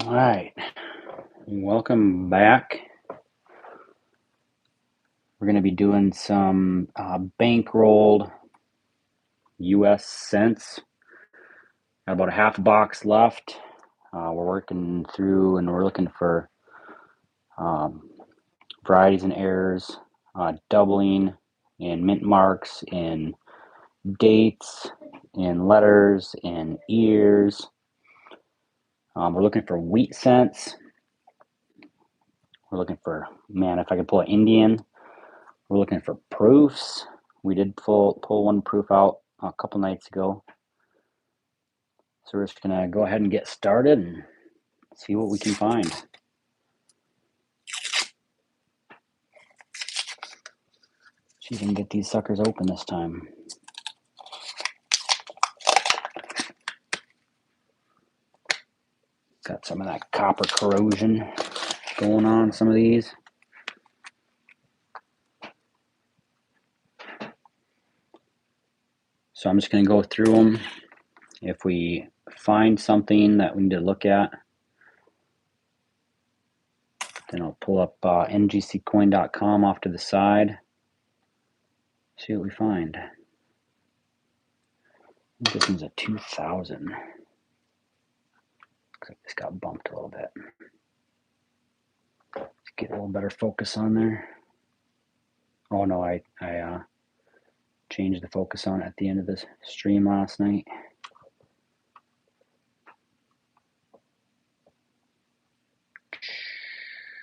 All right, welcome back. We're going to be doing some bankrolled US cents. Got about a half a box left. We're working through and we're looking for um, varieties and errors, doubling in mint marks, in dates, in letters, in ears. We're looking for wheat cents. We're looking for, man, if I could pull an Indian. We're looking for proofs. We did pull one proof out a couple nights ago. So we're just going to go ahead and get started and see what we can find. See if we can get these suckers open this time. Got some of that copper corrosion going on some of these. So I'm just going to go through them. If we find something that we need to look at, then I'll pull up ngccoin.com off to the side. See what we find. This one's a 2000. Looks like this got bumped a little bit. Let's get a little better focus on there. Oh no, I changed the focus on it at the end of this stream last night.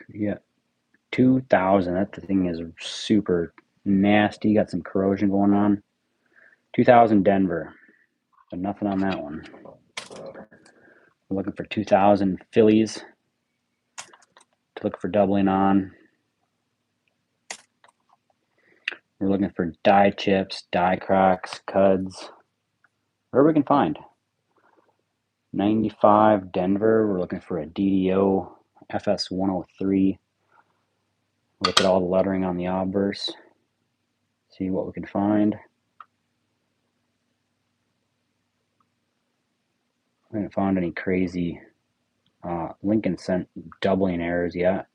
Yeah, 2000. That thing is super nasty. Got some corrosion going on. 2000 Denver. But nothing on that one. We're looking for 2000 Phillies to look for doubling on. We're looking for die chips, die cracks, cuds, whatever we can find. 95 Denver. We're looking for a DDO FS 103. Look at all the lettering on the obverse. See what we can find. I haven't found any crazy Lincoln cent doubling errors yet,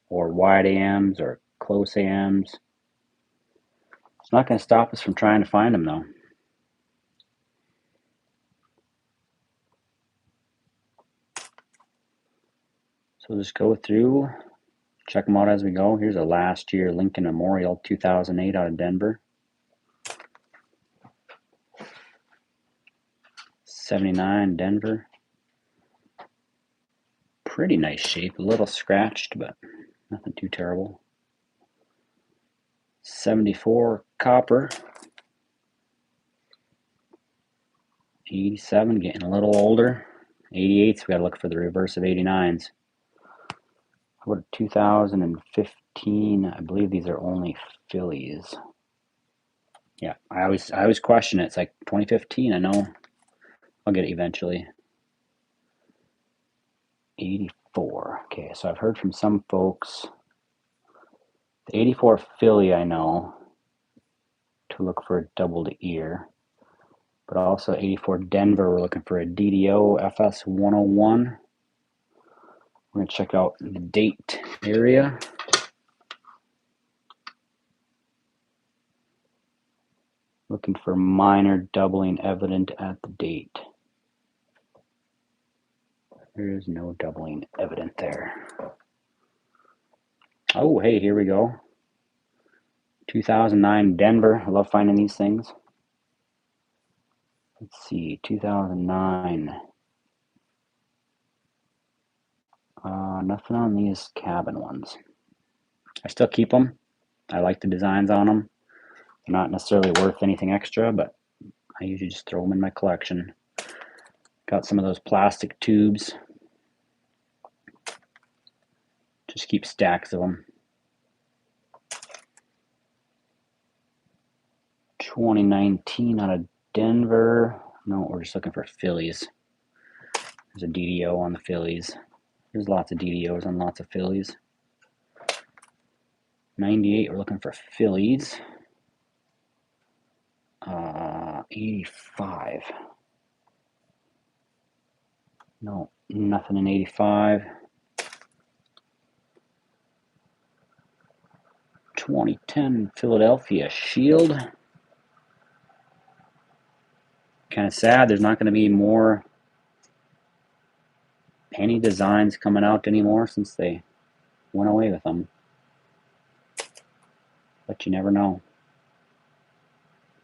or wide AMs or close AMs. It's not going to stop us from trying to find them though. So just go through, check them out as we go. Here's a last year Lincoln Memorial 2008 out of Denver. 79 Denver. Pretty nice shape, a little scratched, but nothing too terrible. 74 copper. 87 getting a little older. 88s, we gotta look for the reverse of 89s. What a 2015, I believe these are only Phillies. Yeah, I always question it. It's like 2015, I know. I'll get it eventually. 84. Okay, so I've heard from some folks. The 84 Philly I know to look for a doubled ear. But also 84 Denver, we're looking for a DDO FS 101. We're going to check out the date area. Looking for minor doubling evident at the date. There is no doubling evident there. Oh, hey, here we go. 2009 Denver. I love finding these things. Let's see, 2009. Nothing on these cabin ones. I still keep them. I like the designs on them. They're not necessarily worth anything extra, but I usually just throw them in my collection. Got some of those plastic tubes. Just keep stacks of them. 2019 out of Denver. No, we're just looking for Phillies. There's a DDO on the Phillies. There's lots of DDOs on lots of Phillies. 98, we're looking for Phillies. 85. No, nothing in 85. 2010 Philadelphia Shield. Kind of sad there's not going to be more penny designs coming out anymore since they went away with them. But you never know.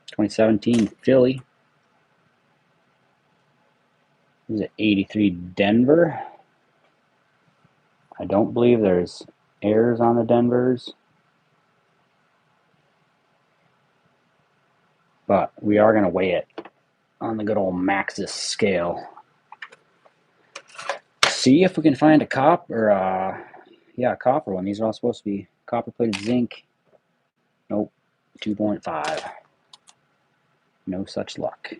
2017 Philly. Is it 83 Denver? I don't believe there's errors on the Denvers. But we are going to weigh it on the good old Maxis scale. See if we can find a copper one. These are all supposed to be copper plated zinc. Nope, 2.5. No such luck.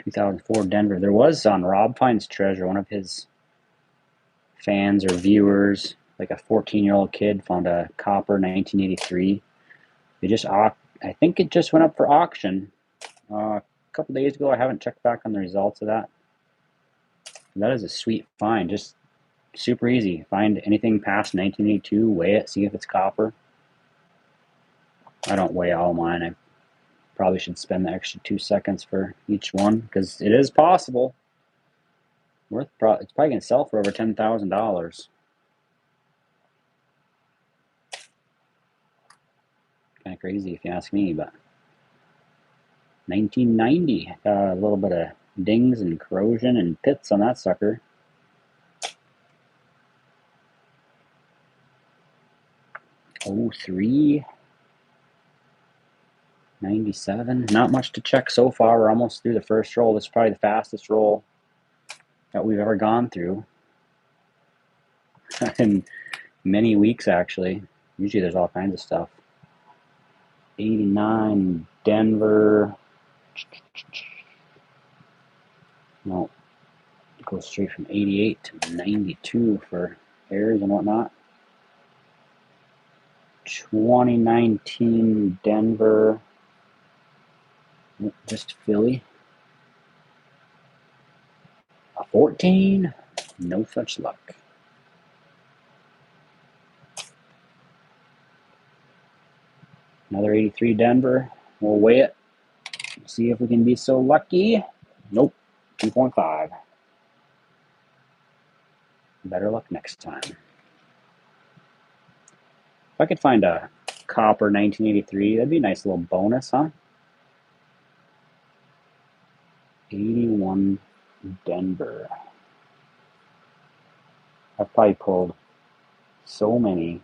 2004 Denver. There was on Rob Finds Treasure, one of his fans or viewers, like a 14-year-old kid, found a copper 1983. I think it just went up for auction a couple days ago. I haven't checked back on the results of that. That is a sweet find. Just super easy. Find anything past 1982, weigh it, see if it's copper. I don't weigh all mine. I probably should spend the extra 2 seconds for each one because it is possible. It's probably going to sell for over $10,000. Kind of crazy if you ask me, but 1990, got a little bit of dings and corrosion and pits on that sucker. '03, 97. Not much to check so far. We're almost through the first roll. This is probably the fastest roll that we've ever gone through in many weeks, actually. Usually there's all kinds of stuff. 89 Denver. No, it goes straight from 88 to 92 for errors and whatnot. 2019 Denver. Just Philly. A 14. No such luck. Another 83 Denver. We'll weigh it. See if we can be so lucky. Nope. 2.5. Better luck next time. If I could find a copper 1983, that'd be a nice little bonus, huh? 81 Denver. I've probably pulled so many.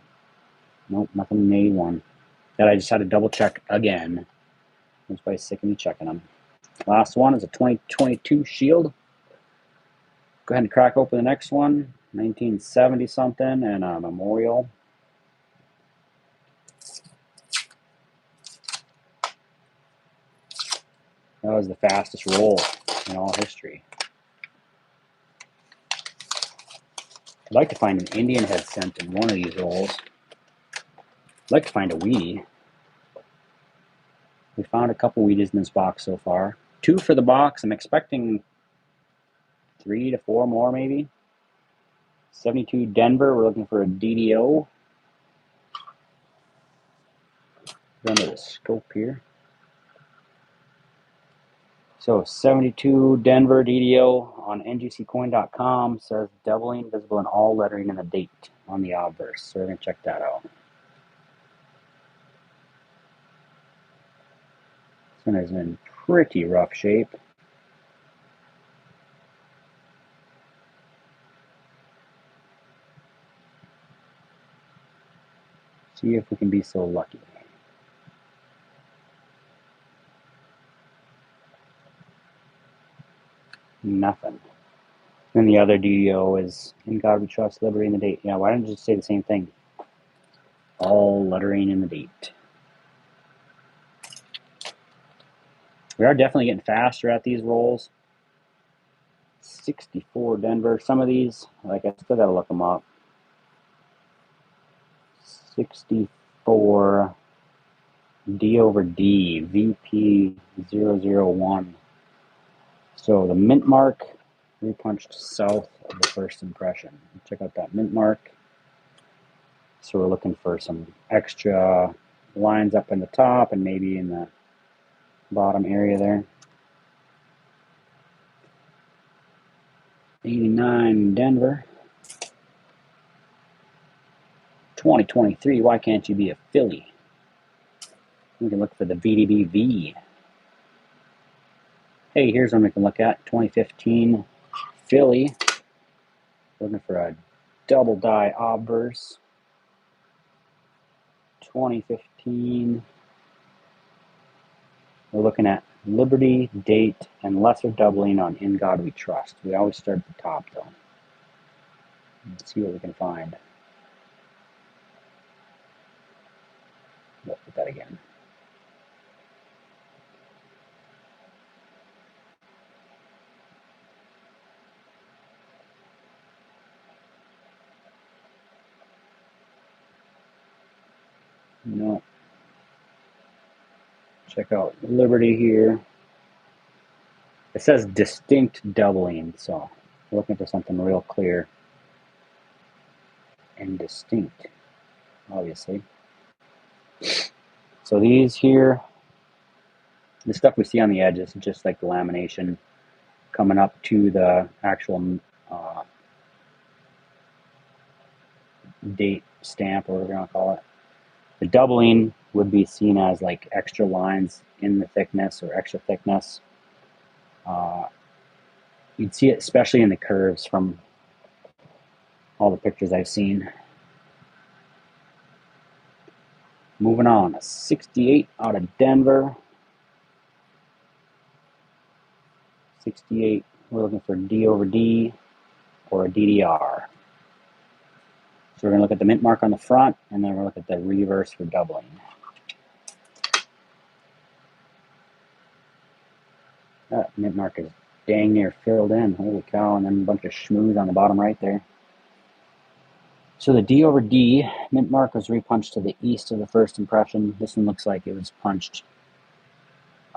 Nope, nothing in 81. That I just had to double check again. I was probably sick of me checking them. Last one is a 2022 Shield. Go ahead and crack open the next one. 1970 something and a Memorial. That was the fastest roll in all history. I'd like to find an Indian head scent in one of these rolls. I'd like to find a wheatie. We found a couple wheaties in this box so far. 2 for the box. I'm expecting 3 to 4 more maybe. 72 Denver. We're looking for a DDO. Under the scope here. So 72 Denver DDO on ngccoin.com says doubling visible in all lettering and the date on the obverse. So we're going to check that out. This one is in pretty rough shape. See if we can be so lucky. Nothing. Then the other DDO is in God we trust, liberty, and the date. Yeah, why don't you just say the same thing? All lettering in the date. We are definitely getting faster at these rolls. 64 Denver. Some of these, like I still gotta look them up. 64 D over D, VP001. So the mint mark repunched south of the first impression. Check out that mint mark. So we're looking for some extra lines up in the top and maybe in the bottom area there. 89 Denver. 2023, why can't you be a Philly? We can look for the VDBV. Hey, here's one we can look at. 2015 Philly. Looking for a double die obverse. 2015. We're looking at Liberty, date, and lesser doubling on In God We Trust. We always start at the top, though. Let's see what we can find. Look at that again. No. Check out Liberty here. It says distinct doubling, so we're looking for something real clear and distinct, obviously. So these here, the stuff we see on the edges, just like the lamination coming up to the actual date stamp, or whatever you want to call it. The doubling would be seen as like extra lines in the thickness or extra thickness. You'd see it especially in the curves from all the pictures I've seen. Moving on, a 68 out of Denver. 68, we're looking for D over D or a DDR. So we're going to look at the mint mark on the front, and then we'll look at the reverse for doubling. That mint mark is dang near filled in. Holy cow, and then a bunch of schmooze on the bottom right there. So the D over D mint mark was repunched to the east of the first impression. This one looks like it was punched,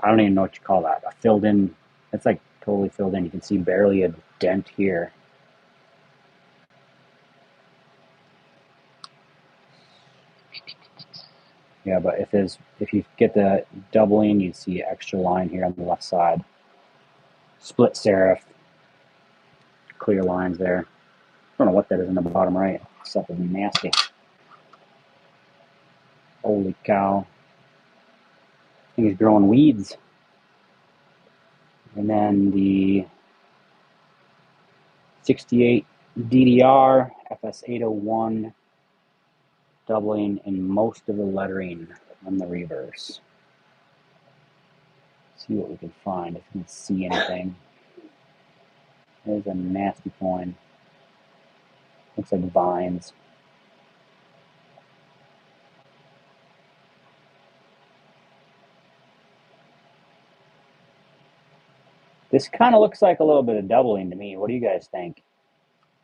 I don't even know what you call that, a filled in. It's like totally filled in. You can see barely a dent here. Yeah, but if you get the doubling, you see extra line here on the left side. Split serif, clear lines there. I don't know what that is in the bottom right. Stuff is nasty. Holy cow. I think he's growing weeds. And then the 68 DDR, FS801, doubling in most of the lettering on the reverse. See what we can find, if we can see anything. There's a nasty coin. Looks like vines. This kind of looks like a little bit of doubling to me. What do you guys think?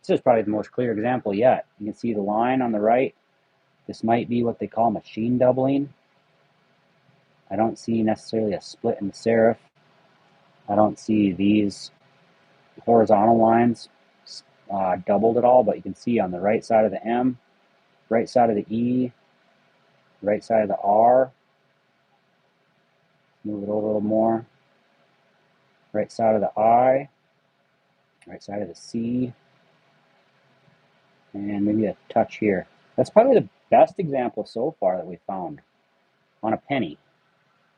This is probably the most clear example yet. You can see the line on the right. This might be what they call machine doubling. I don't see necessarily a split in the serif. I don't see these horizontal lines doubled at all, but you can see on the right side of the M, right side of the E, right side of the R. Move it over a little more. Right side of the I, right side of the C, and maybe a touch here. That's probably the best example so far that we found on a penny.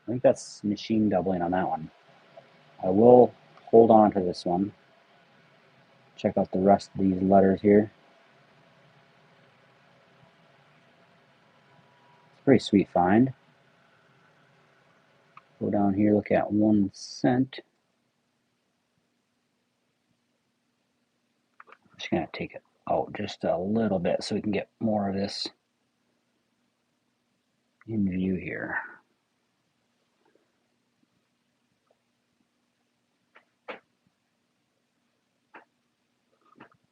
I think that's machine doubling on that one. I will hold on to this one. Check out the rest of these letters here. It's a pretty sweet find. Go down here, look at 1 cent. I'm just going to take it out just a little bit so we can get more of this in view here.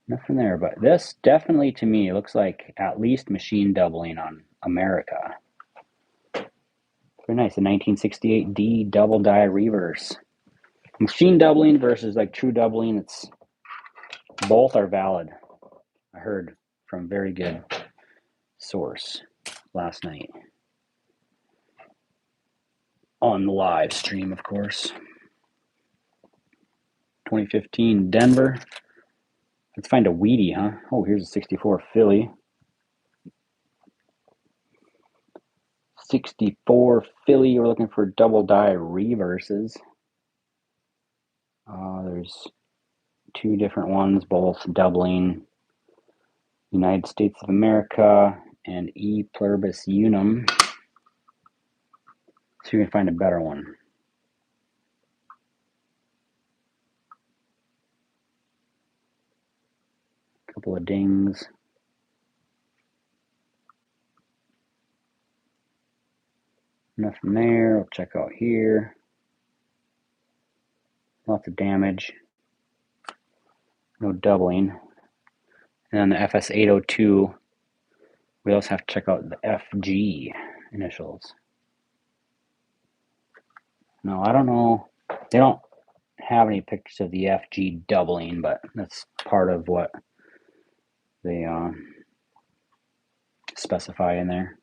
Nothing there, but this definitely to me looks like at least machine doubling on America. Very nice, a 1968D double die reverse. Machine doubling versus like true doubling, it's Both are valid. I heard from very good source last night. On the live stream, of course. 2015 Denver. Let's find a wheatie, huh? Oh, here's a 64 Philly. 64 Philly. We're looking for double die reverses. There's two different ones, both doubling United States of America and E pluribus unum. See if we can find a better one. Couple of dings. Nothing there. We'll check out here. Lots of damage. No doubling. And on the FS802, we also have to check out the FG initials. No, I don't know. They don't have any pictures of the FG doubling, but that's part of what they specify in there.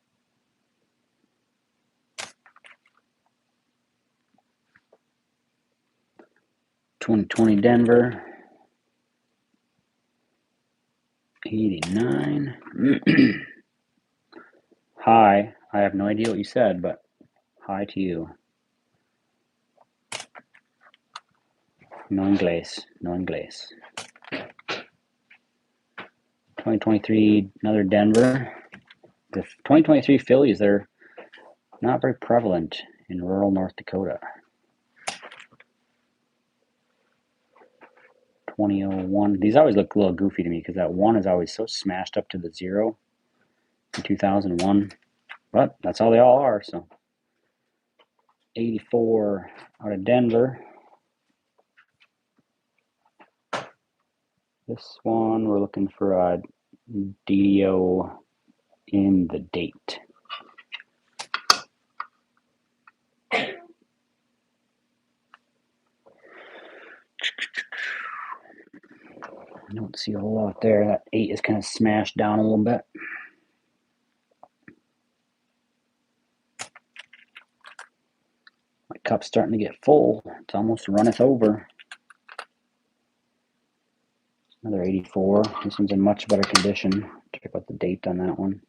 .2020 Denver. 89. Hi. I have no idea what you said, but hi to you. No inglés. No inglés. 2023, another Denver. The 2023 Phillies, they're not very prevalent in rural North Dakota. 2001. These always look a little goofy to me because that one is always so smashed up to the 0 in 2001. But that's how they all are, so. 84 out of Denver. This one, we're looking for a DDO in the date. I don't see a whole lot there. That 8 is kind of smashed down a little bit. My cup's starting to get full. It's almost runneth over. Another 84. This one's in much better condition. Check out the date on that one.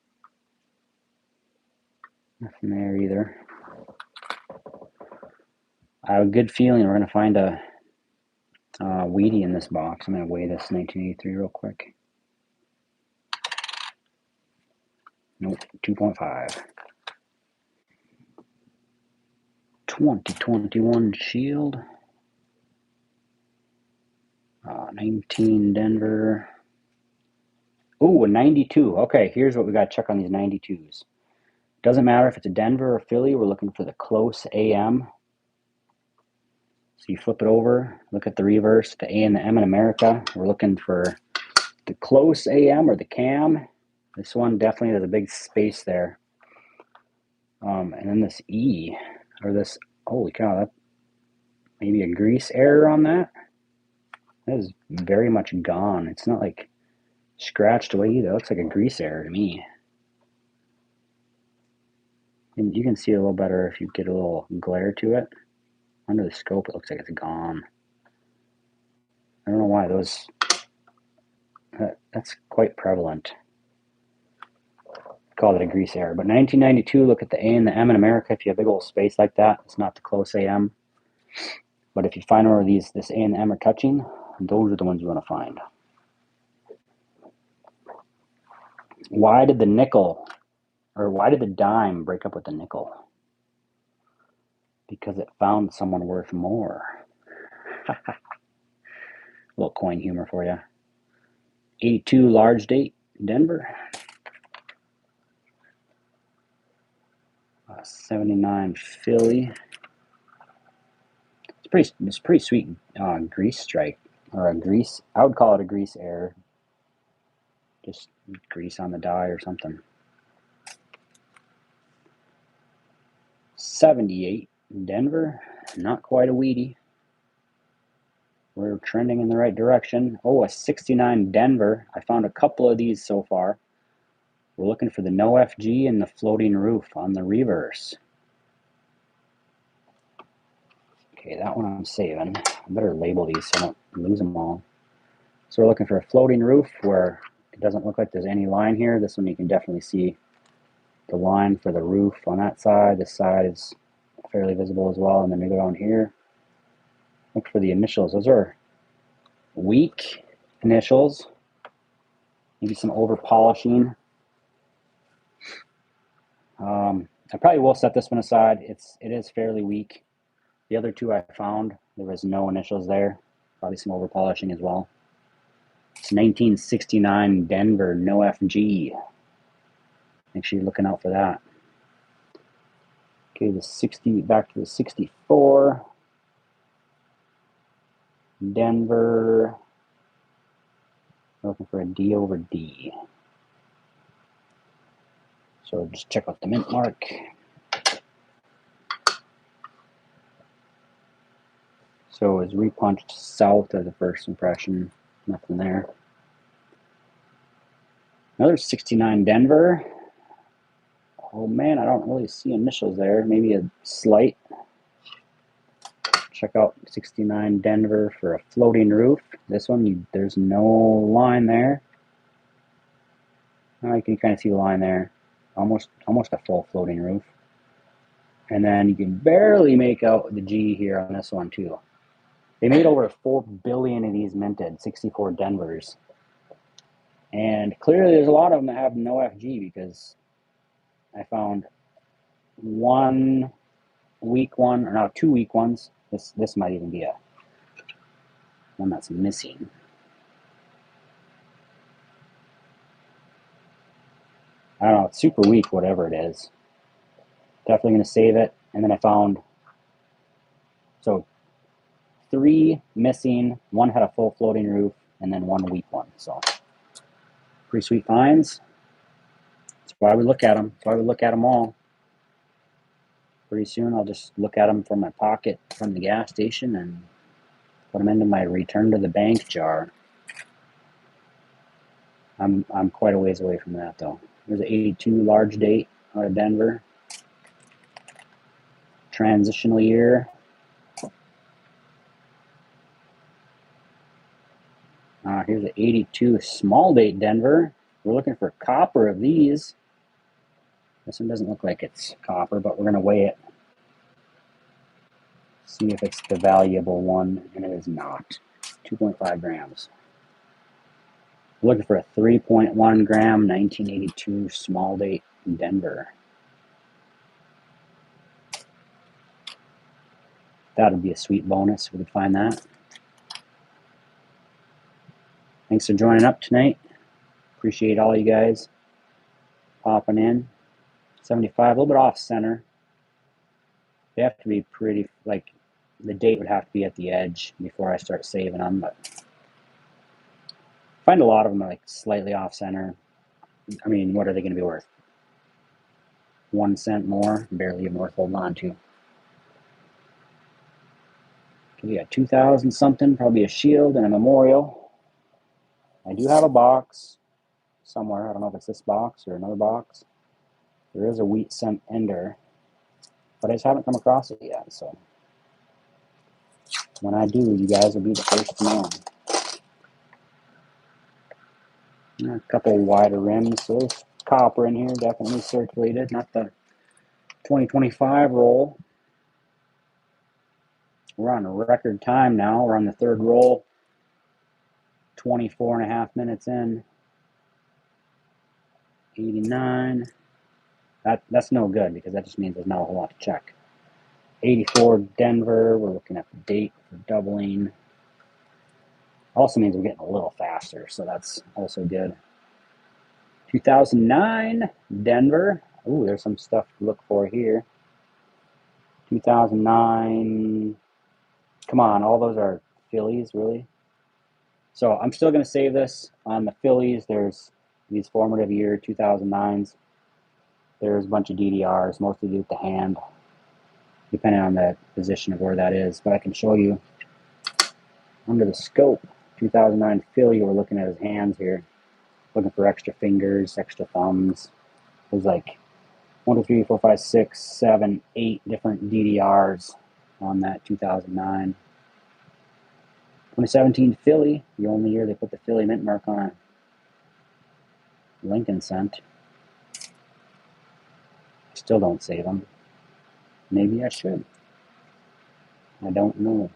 Nothing there either. I have a good feeling we're going to find a wheatie in this box. I'm going to weigh this 1983 real quick. Nope, 2.5. 2021 Shield. 19 Denver. Ooh, a 92. Okay, here's what we got to check on these 92s. Doesn't matter if it's a Denver or Philly. We're looking for the close AM. So you flip it over, look at the reverse, the A and the M in America. We're looking for the close AM or the cam. This one definitely has a big space there. And then this E, or this, holy cow, that maybe a grease error on that. That is very much gone. It's not like scratched away either. It looks like a grease error to me. And you can see it a little better if you get a little glare to it. Under the scope, it looks like it's gone. I don't know why those. That's quite prevalent. Call it a grease error. But 1992, look at the A and the M in America. If you have a big old space like that, it's not the close AM. But if you find where this A and the M are touching, those are the ones you want to find. Why did the nickel, or why did the dime break up with the nickel? Because it found someone worth more. A little coin humor for you. 82 large date, Denver. 79 Philly. It's pretty sweet grease strike, or a grease. I would call it a grease error. Just grease on the die or something. 78 Denver. Not quite a wheatie. We're trending in the right direction. Oh, a 69 Denver. I found a couple of these so far. We're looking for the no FG and the floating roof on the reverse. Okay, that one I'm saving. I better label these so I don't lose them all. So we're looking for a floating roof where it doesn't look like there's any line here. This one you can definitely see the line for the roof on that side. This side is fairly visible as well. And then we go down here. Look for the initials. Those are weak initials. Maybe some over polishing. I probably will set this one aside. It is fairly weak. The other two I found, there was no initials there. Probably some over polishing as well. It's 1969 Denver, no FG. Make sure you're looking out for that. Okay, the 60, back to the 64. Denver. Looking for a D over D. So just check out the mint mark. So it's repunched south of the first impression. Nothing there. Another 69 Denver. Oh man, I don't really see initials there. Maybe a slight. Check out 69 Denver for a floating roof. This one, there's no line there. Oh, you can kind of see the line there. Almost a full floating roof. And then you can barely make out the G here on this one too. They made over 4 billion of these minted, 64 Denvers. And clearly there's a lot of them that have no FG because I found one weak one, or no, 2 weak ones. This might even be a one that's missing. I don't know, it's super weak, whatever it is. Definitely going to save it. And then I found, so 3 missing, 1 had a full floating roof, and then 1 weak one. So pretty sweet finds. That's why we look at them. That's why we look at them all. Pretty soon I'll just look at them from my pocket from the gas station and put them into my return to the bank jar. I'm quite a ways away from that though. There's an 82 large date out of Denver. Transitional year. Here's an 82 small date Denver. We're looking for copper of these. This one doesn't look like it's copper, but we're going to weigh it. See if it's the valuable one, and it is not. 2.5 grams. We're looking for a 3.1 gram 1982 small date Denver. That would be a sweet bonus if we could find that. Thanks for joining up tonight. Appreciate all you guys popping in. 75, a little bit off center. They have to be pretty, like, the date would have to be at the edge before I start saving them, but I find a lot of them are like slightly off center. I mean, what are they going to be worth? 1 cent more, barely even worth holding on to. Could be a 2000 something, probably a shield and a memorial. I do have a box somewhere. I don't know if it's this box or another box. There is a wheat cent ender, but I just haven't come across it yet. So when I do, you guys will be the first to know. A couple wider rims. So there's copper in here, definitely circulated. Not the 2025 roll. We're on a record time now. We're on the 3rd roll. 24.5 minutes in. 89. That's no good because that just means there's not a whole lot to check. 84 Denver. We're looking at the date for doubling. Also means we're getting a little faster, so that's also good. 2009 Denver. Ooh, there's some stuff to look for here. 2009. Come on, all those are Phillies, really? So I'm still going to save this on the Phillies. There's these formative year 2009s. There's a bunch of DDRs, mostly to do with the hand, depending on the position of where that is. But I can show you Under the scope, 2009 Philly, we're looking at his hands here. Looking for extra fingers, extra thumbs. There's like 1, 2, 3, 4, 5, 6, 7, 8 different DDRs on that 2009. 2017 Philly, the only year they put the Philly mint mark on a Lincoln cent. I still don't save them. Maybe I should. I don't know.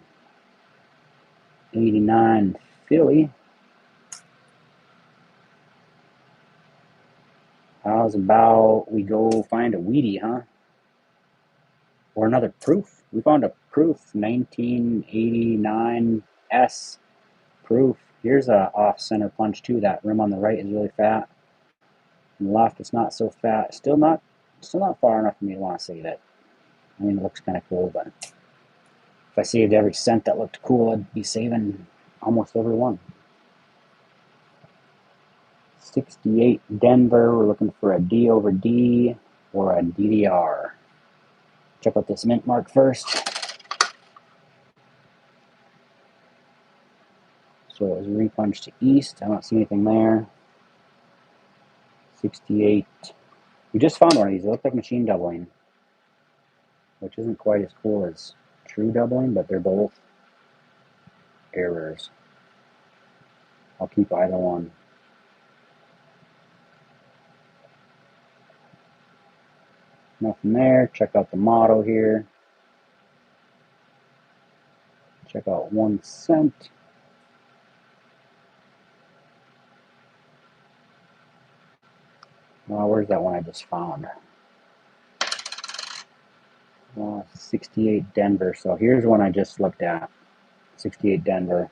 89 Philly. How's about we go find a wheatie, huh? Or another proof. We found a proof, 1989 S proof. Here's a off-center punch too. That rim on the right is really fat. On the left, it's not so fat. Still not far enough for me to want to save it. I mean, it looks kind of cool, but if I saved every cent that looked cool, I'd be saving almost every one. 68 Denver. We're looking for a D over D or a DDR. Check out this mint mark first. So it was repunched to east. I don't see anything there. 68. We just found one of these. They look like machine doubling, which isn't quite as cool as true doubling, but they're both errors. I'll keep either one. Nothing there. Check out the motto here. Check out 1 cent. Where's that one I just found? 68 Denver. So here's one I just looked at. 68 Denver.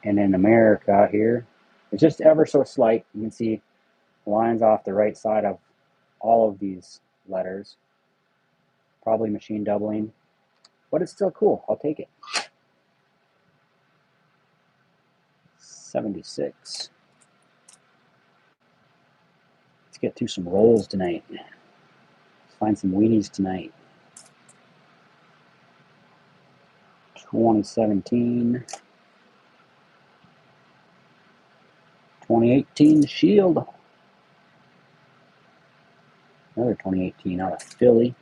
And in America here, it's just ever so slight. You can see lines off the right side of all of these letters. Probably machine doubling, but it's still cool. I'll take it. 76. Let's get through some rolls tonight. Let's find some wheaties tonight. 2017. 2018 Shield. Another 2018 out of Philly.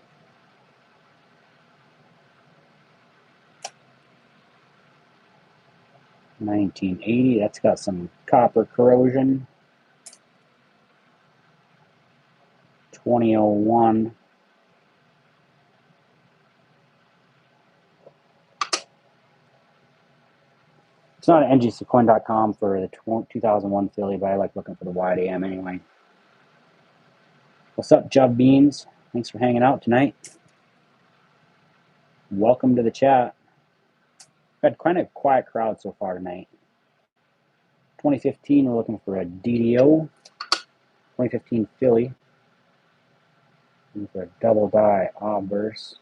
1980. That's got some copper corrosion. 2001. It's not at ngccoin.com for the 2001 Philly, but I like looking for the wide AM anyway. What's up, Jub Beans? Thanks for hanging out tonight. Welcome to the chat. We've had kind of a quiet crowd so far tonight. 2015, we're looking for a DDO. 2015 Philly. Looking for a double die obverse.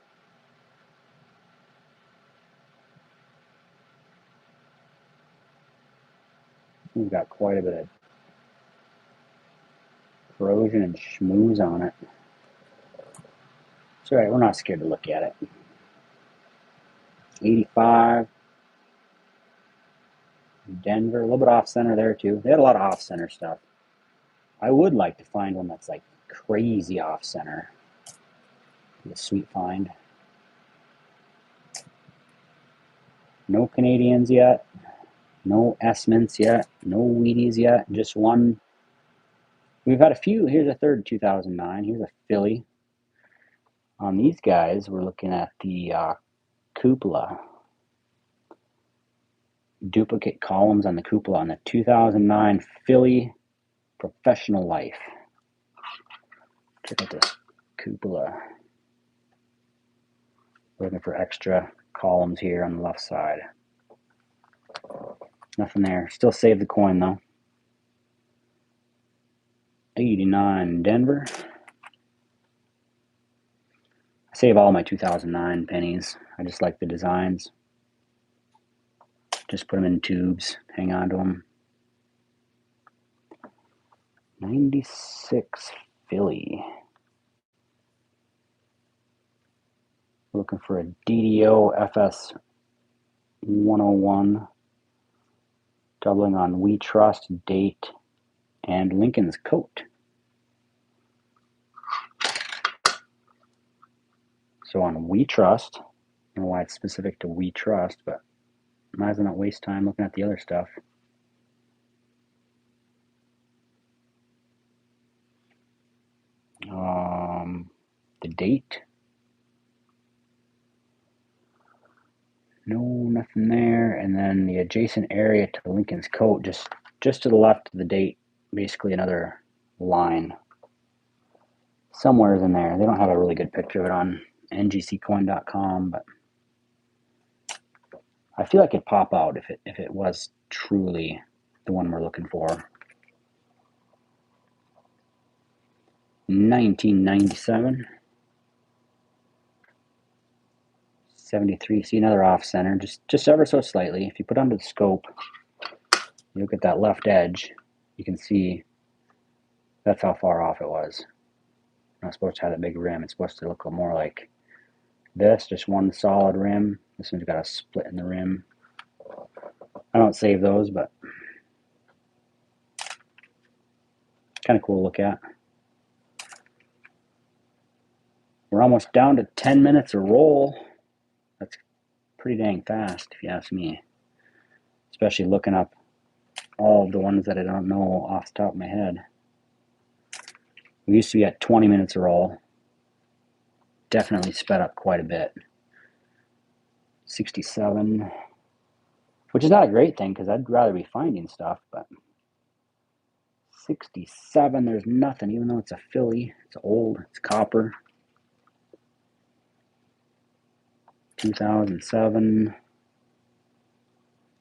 We've got quite a bit of corrosion and schmooze on it. It's alright, we're not scared to look at it. 85. Denver, a little bit off center there too. They had a lot of off center stuff. I would like to find one that's like crazy off center. Be a sweet find. No Canadians yet. No S-mints yet. No wheaties yet. Just one. We've had a few. Here's a third 2009. Here's a Philly. On these guys, we're looking at the cupola. Duplicate columns on the cupola on the 2009 Philly Professional Life. Check out this cupola. Looking for extra columns here on the left side. Nothing there. Still save the coin though. 89 Denver. I save all my 2009 pennies. I just like the designs. Just put them in tubes. Hang on to them. 96 Philly. Looking for a DDO FS 101, doubling on We Trust, Date, and Lincoln's Coat. So on We Trust, I don't know why it's specific to We Trust, but might as well not waste time looking at the other stuff. The date. No, nothing there. And then the adjacent area to Lincoln's Coat, just to the left of the date, basically another line. Somewhere's in there. They don't have a really good picture of it on ngccoin.com, but I feel like it'd pop out if it was truly the one we're looking for. 1997. 73. See another off center, just ever so slightly. If you put under the scope, you look at that left edge, you can see that's how far off it was. Not supposed to have that big rim. It's supposed to look more like this, just one solid rim. This one's got a split in the rim. I don't save those, but kind of cool to look at. We're almost down to 10 minutes a roll. That's pretty dang fast, if you ask me. Especially looking up all of the ones that I don't know off the top of my head. We used to be at 20 minutes a roll. Definitely sped up quite a bit. 67, which is not a great thing because I'd rather be finding stuff, but 67, there's nothing, even though it's a Philly. It's old, it's copper. 2007,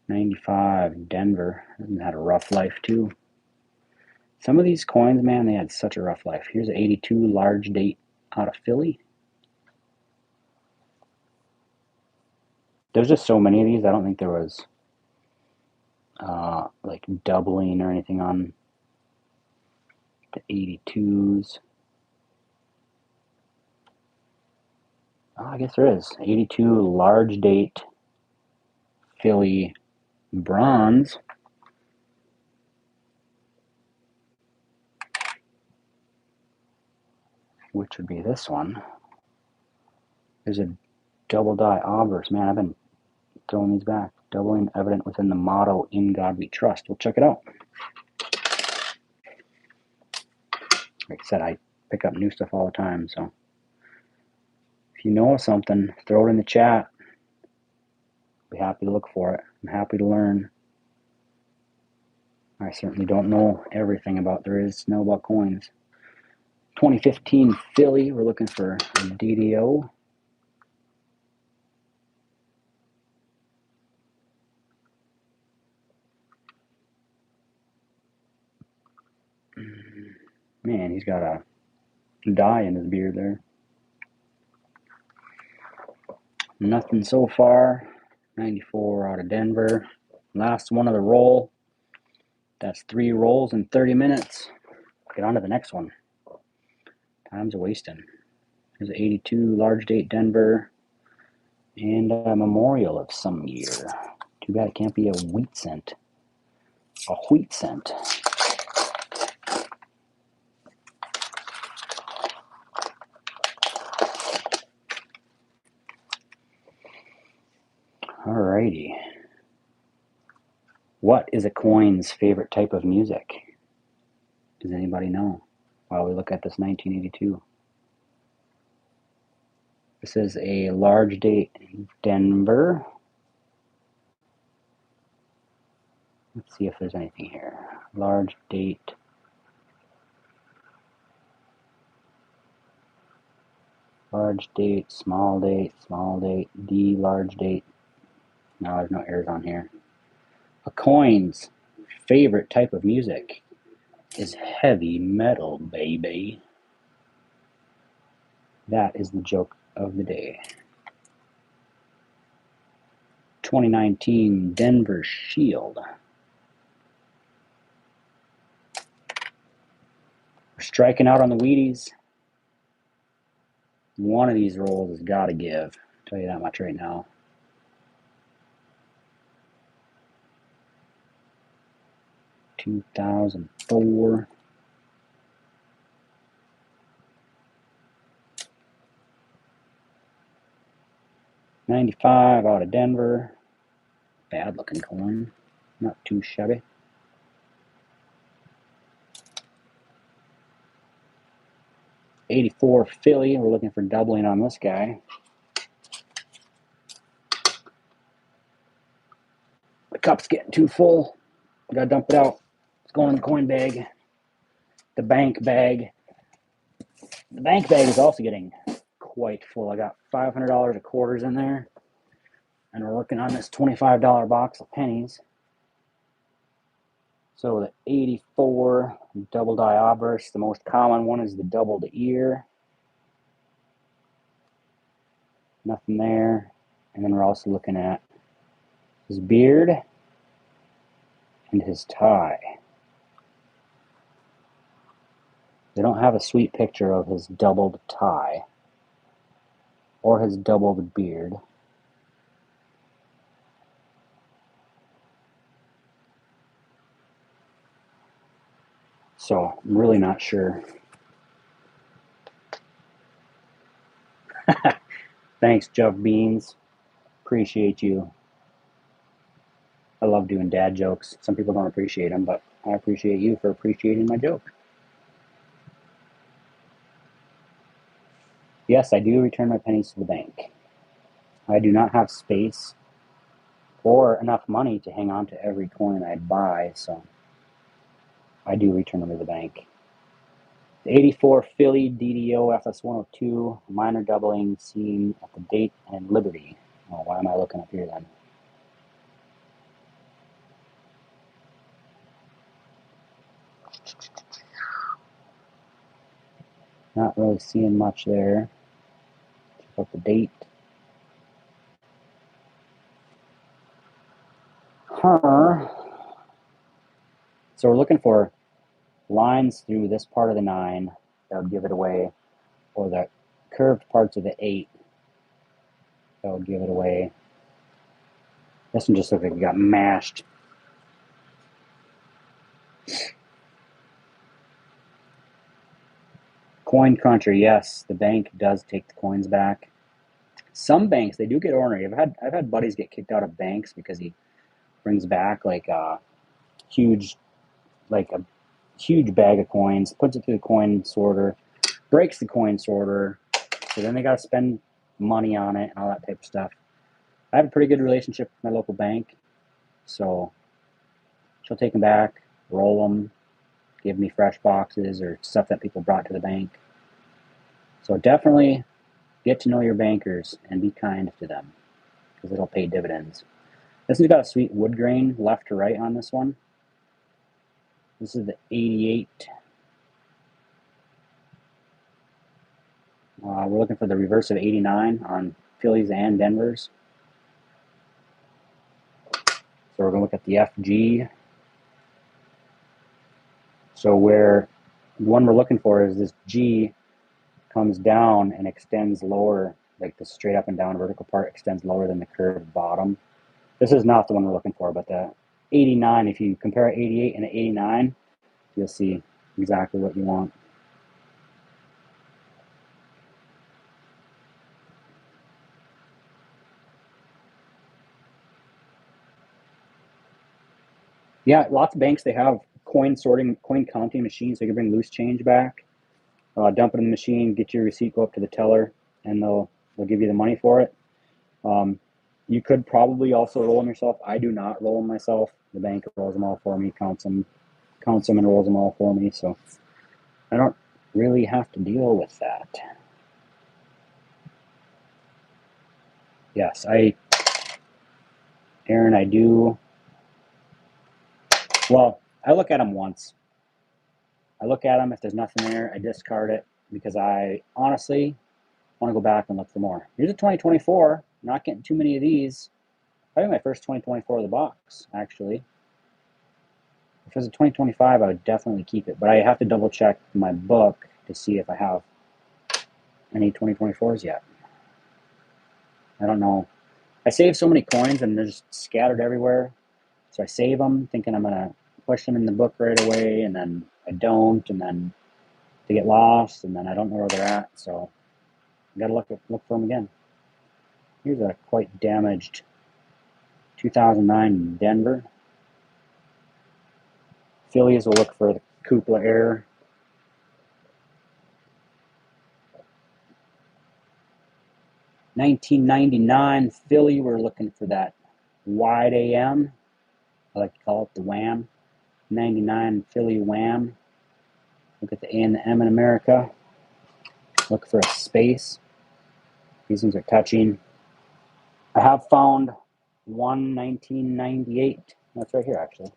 95, Denver. Had a rough life too. Some of these coins, man, they had such a rough life. Here's an 82 large date out of Philly. There's just so many of these. I don't think there was like doubling or anything on the 82s. Oh, I guess there is. 82 large date Philly bronze. Which would be this one. There's a double die obverse. Man, I've been throwing these back. Doubling evident within the motto, "In God We Trust." We'll check it out. Like I said, I pick up new stuff all the time, so if you know something, throw it in the chat. I'll be happy to look for it. I'm happy to learn. I certainly don't know everything there is to know about coins. 2015 Philly, we're looking for a DDO. Man, he's got a dye in his beard there. Nothing so far. 94 out of Denver. Last one of the roll. That's 3 rolls in 30 minutes. Get on to the next one. Time's a wasting. There's an 82 large date Denver and a memorial of some year. Too bad it can't be a wheat cent. A wheat cent. Alrighty. What is a coin's favorite type of music? Does anybody know? While we look at this 1982. This is a large date Denver. Let's see if there's anything here. Large date. Large date, small date, small date, D large date. No, there's no errors on here. A coin's favorite type of music is heavy metal, baby. That is the joke of the day. 2019 Denver Shield. We're striking out on the wheaties. One of these rolls has got to give. I'll tell you that much right now. 2004. '95 out of Denver. Bad looking coin. Not too shabby. '84 Philly. We're looking for doubling on this guy. The cup's getting too full. We gotta dump it out. It's going in the coin bag. The bank bag. The bank bag is also getting quite full. I got $500 of quarters in there. And we're working on this $25 box of pennies. So the '84 double die obverse. The most common one is the doubled ear. Nothing there. And then we're also looking at his beard and his tie. They don't have a sweet picture of his doubled tie or his doubled beard. So I'm really not sure. Thanks, Jeff Beans. Appreciate you. I love doing dad jokes. Some people don't appreciate them, but I appreciate you for appreciating my joke. Yes, I do return my pennies to the bank. I do not have space or enough money to hang on to every coin I buy, so I do return them to the bank. The '84 Philly DDO FS102 minor doubling seen at the date and Liberty. Oh, why am I looking up here then? Not really seeing much there. Check out the date. Huh. So we're looking for lines through this part of the 9 that would give it away, or the curved parts of the 8 that would give it away. This one just looks like it got mashed. Coin cruncher, yes, the bank does take the coins back. Some banks, they do get ornery. I've had buddies get kicked out of banks because he brings back like a huge bag of coins, puts it through the coin sorter, breaks the coin sorter, so then they got to spend money on it and all that type of stuff. I have a pretty good relationship with my local bank, so she'll take them back, roll them, give me fresh boxes or stuff that people brought to the bank. So definitely get to know your bankers and be kind to them because it'll pay dividends. This has got a sweet wood grain left to right on this one. This is the '88. We're looking for the reverse of '89 on Phillies and Denvers. So we're going to look at the FG. So where the one we're looking for is this G comes down and extends lower, like the straight up and down vertical part extends lower than the curved bottom. This is not the one we're looking for, but the '89, if you compare '88 and '89, you'll see exactly what you want. Yeah, lots of banks, they have coin sorting, coin counting machines, so you can bring loose change back, dump it in the machine, get your receipt, go up to the teller, and they'll give you the money for it. You could probably also roll them yourself. I do not roll them myself. The bank rolls them all for me, counts them, and rolls them all for me, so I don't really have to deal with that. Yes, Aaron, I do. Well, I look at them once. I look at them. If there's nothing there, I discard it because I honestly want to go back and look for more. Here's a 2024. Not getting too many of these. Probably my first 2024 of the box, actually. If it was a 2025, I would definitely keep it, but I have to double check my book to see if I have any 2024s yet. I don't know. I save so many coins and they're just scattered everywhere. So I save them thinking I'm going to push them in the book right away, and then I don't, and then they get lost, and then I don't know where they're at, so I gotta look for them again. Here's a quite damaged 2009 Denver. Fillies will look for the cupola error. 1999 Philly, we're looking for that wide AM. I like to call it the wham. 99 Philly wham. Look at the A and the M in America. Look for a space. These ones are touching. I have found one 1998. That's right here, actually.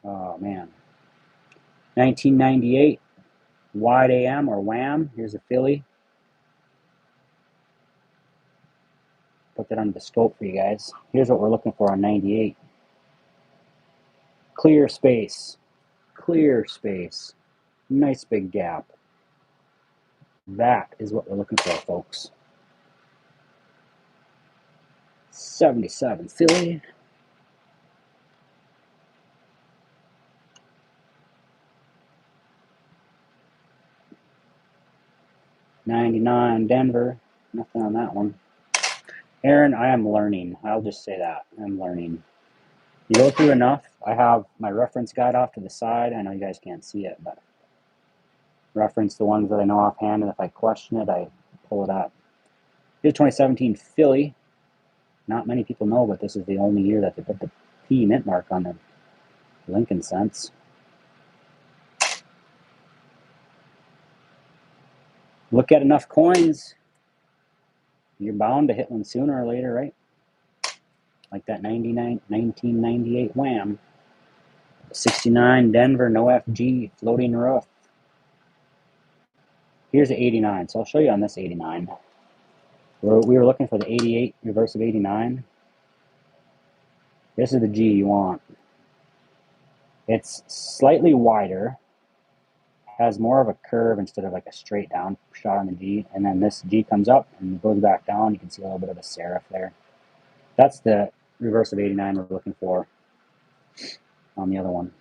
Oh, man. 1998 wide AM or wham. Here's a Philly. Put that on the scope for you guys. Here's what we're looking for on 98. Clear space. Clear space. Nice big gap. That is what we're looking for, folks. 77 Philly. '99 Denver. Nothing on that one. Aaron, I am learning. I'll just say that. I'm learning. You go through enough. I have my reference guide off to the side. I know you guys can't see it, but reference the ones that I know offhand, and if I question it, I pull it up. Here's 2017 Philly. Not many people know, but this is the only year that they put the P mint mark on the Lincoln cents. Look at enough coins, you're bound to hit one sooner or later, right? Like that 1998 wham. 69 Denver, no FG, floating roof. Here's the 89, so I'll show you on this 89. We were looking for the 88 reverse of 89. This is the G you want. It's slightly wider, has more of a curve instead of like a straight down shot on the G, and then this G comes up and goes back down. You can see a little bit of a serif there. That's the reverse of 89 we're looking for on the other one.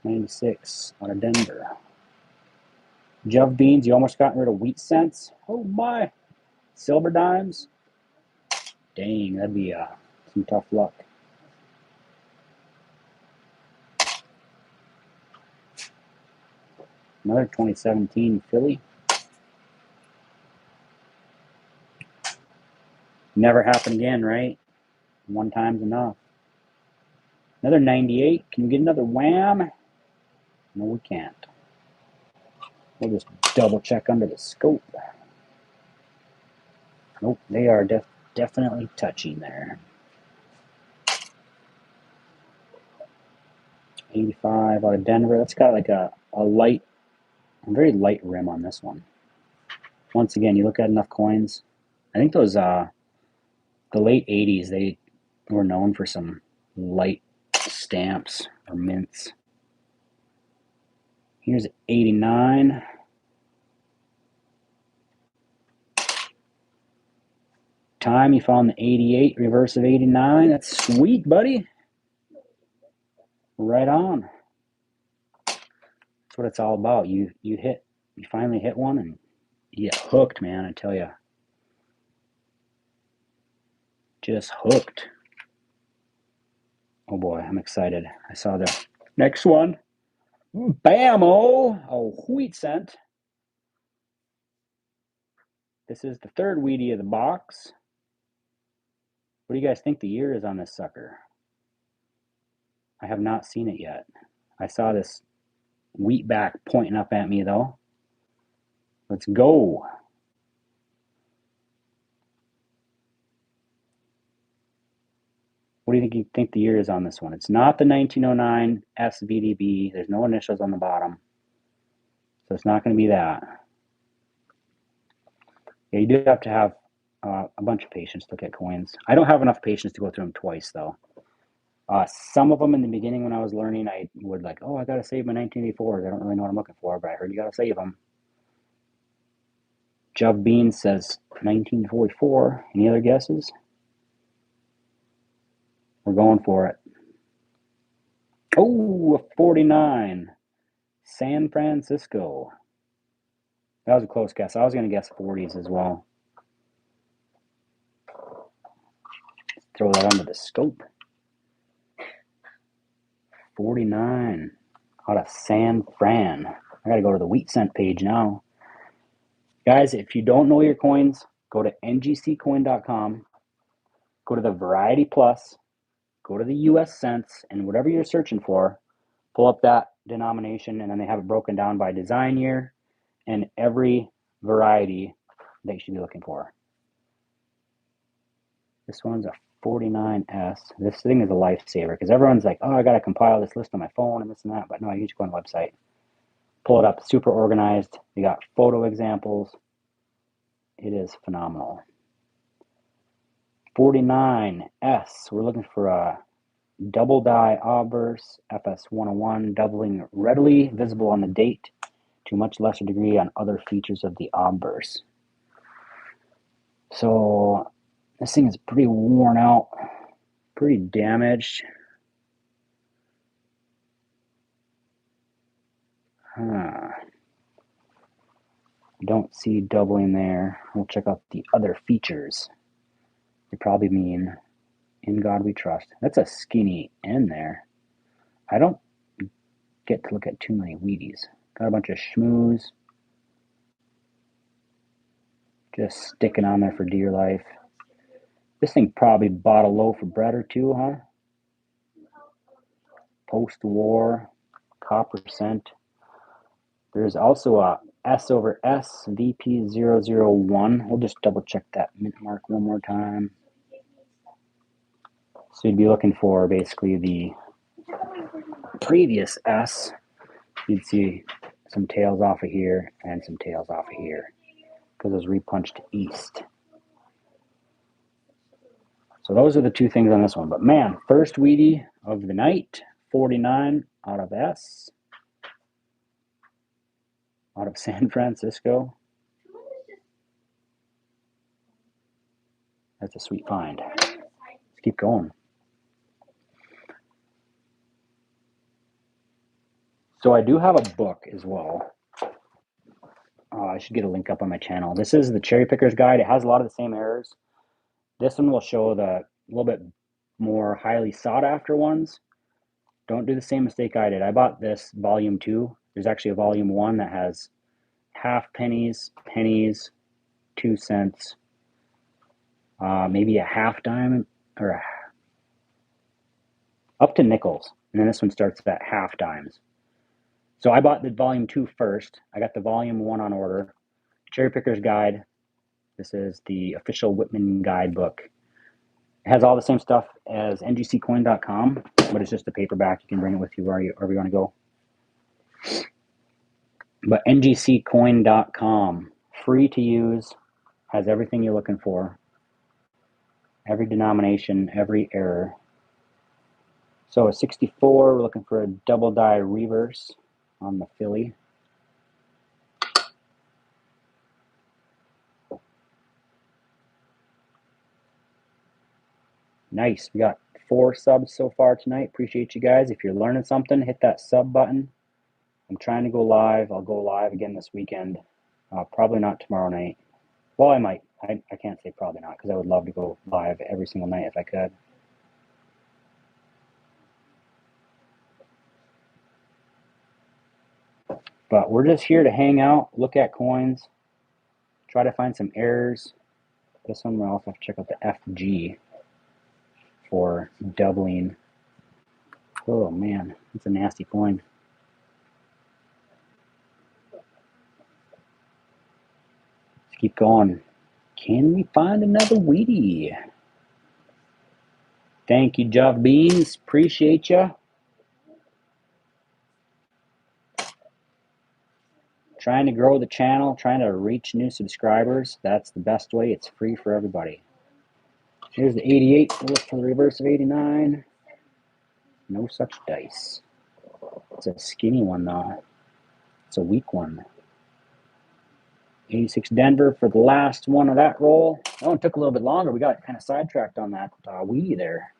96 out of Denver. Jove beans, you almost got rid of wheat cents. Oh my. Silver dimes. Dang, that'd be some tough luck. Another 2017 Philly. Never happen again, right? One time's enough. Another 98. Can we get another wham? No, we can't. We'll just double check under the scope. Nope, they are definitely touching there. 85 out of Denver. That's got like a very light rim on this one. Once again, you look at enough coins. I think those the late 80s, they were known for some light stamps or mints. Here's 89. Time, you found the 88 reverse of 89. That's sweet, buddy. Right on. That's what it's all about. You finally hit one and you get hooked, man, I tell you. Just hooked. Oh boy, I'm excited. I saw the next one. Bam-o! A wheat cent. This is the third wheatie of the box. What do you guys think the year is on this sucker? I have not seen it yet. I saw this wheat back pointing up at me though. Let's go. What do you think the year is on this one? It's not the 1909 SVDB. There's no initials on the bottom. So it's not going to be that. Yeah, you do have to have a bunch of patience to look at coins. I don't have enough patience to go through them twice though. Some of them in the beginning when I was learning, I would like, oh, I got to save my 1984s. I don't really know what I'm looking for, but I heard you got to save them. Jove Bean says 1944. Any other guesses? We're going for it. Oh, a 49. San Francisco. That was a close guess. I was going to guess 40s as well. Throw that under the scope. 49 out of San Fran. I got to go to the wheat cent page now. Guys, if you don't know your coins, go to ngccoin.com, go to the Variety Plus, go to the US cents, and whatever you're searching for, pull up that denomination, and then they have it broken down by design year and every variety that you should be looking for. This one's a 49S. This thing is a lifesaver because everyone's like, oh, I got to compile this list on my phone and this and that. But no, you just go on the website, pull it up, super organized. You got photo examples. It is phenomenal. 49S. We're looking for a double die obverse, FS 101, doubling readily visible on the date to much lesser degree on other features of the obverse. So this thing is pretty worn out, pretty damaged. Don't see doubling there. We'll check out the other features. You probably mean In God We Trust. That's a skinny N there. I don't get to look at too many wheaties. Got a bunch of schmooze just sticking on there for dear life. This thing probably bought a loaf of bread or two, huh? Post-war, copper cent. There's also a S over S VP001. We'll just double check that mint mark one more time. So you'd be looking for basically the previous S. You'd see some tails off of here and some tails off of here because it was repunched east. So those are the two things on this one. But man, first wheatie of the night, 49 out of S, out of San Francisco. That's a sweet find. Let's keep going. So I do have a book as well. I should get a link up on my channel. This is the Cherry Picker's Guide. It has a lot of the same errors. This one will show the little bit more highly sought after ones. Don't do the same mistake I did. I bought this volume 2. There's actually a volume 1 that has half pennies, pennies, 2 cents, maybe a half dime, or up to nickels. And then this one starts at half dimes. So I bought the volume 2 first. I got the volume 1 on order. Cherry Picker's Guide. This is the official Whitman guidebook. It has all the same stuff as ngccoin.com, but it's just a paperback. You can bring it with you wherever you want to go. But ngccoin.com, free to use, has everything you're looking for. Every denomination, every error. So a 64, we're looking for a double die reverse on the Philly. Nice. We got 4 subs so far tonight. Appreciate you guys. If you're learning something, hit that sub button. I'm trying to go live. I'll go live again this weekend. Probably not tomorrow night. Well, I might. I can't say probably not because I would love to go live every single night if I could. But we're just here to hang out, look at coins, try to find some errors. This one we'll also have to check out the FG for doubling. Oh man, it's a nasty coin. Let's keep going. Can we find another wheatie? Thank you, Jeff Beans. Appreciate you. Trying to grow the channel, trying to reach new subscribers. That's the best way. It's free for everybody. Here's the 88. We'll look for the reverse of 89. No such dice. It's a skinny one, though. It's a weak one. 86 Denver for the last one of that roll. That one took a little bit longer. We got kind of sidetracked on that wheatie there.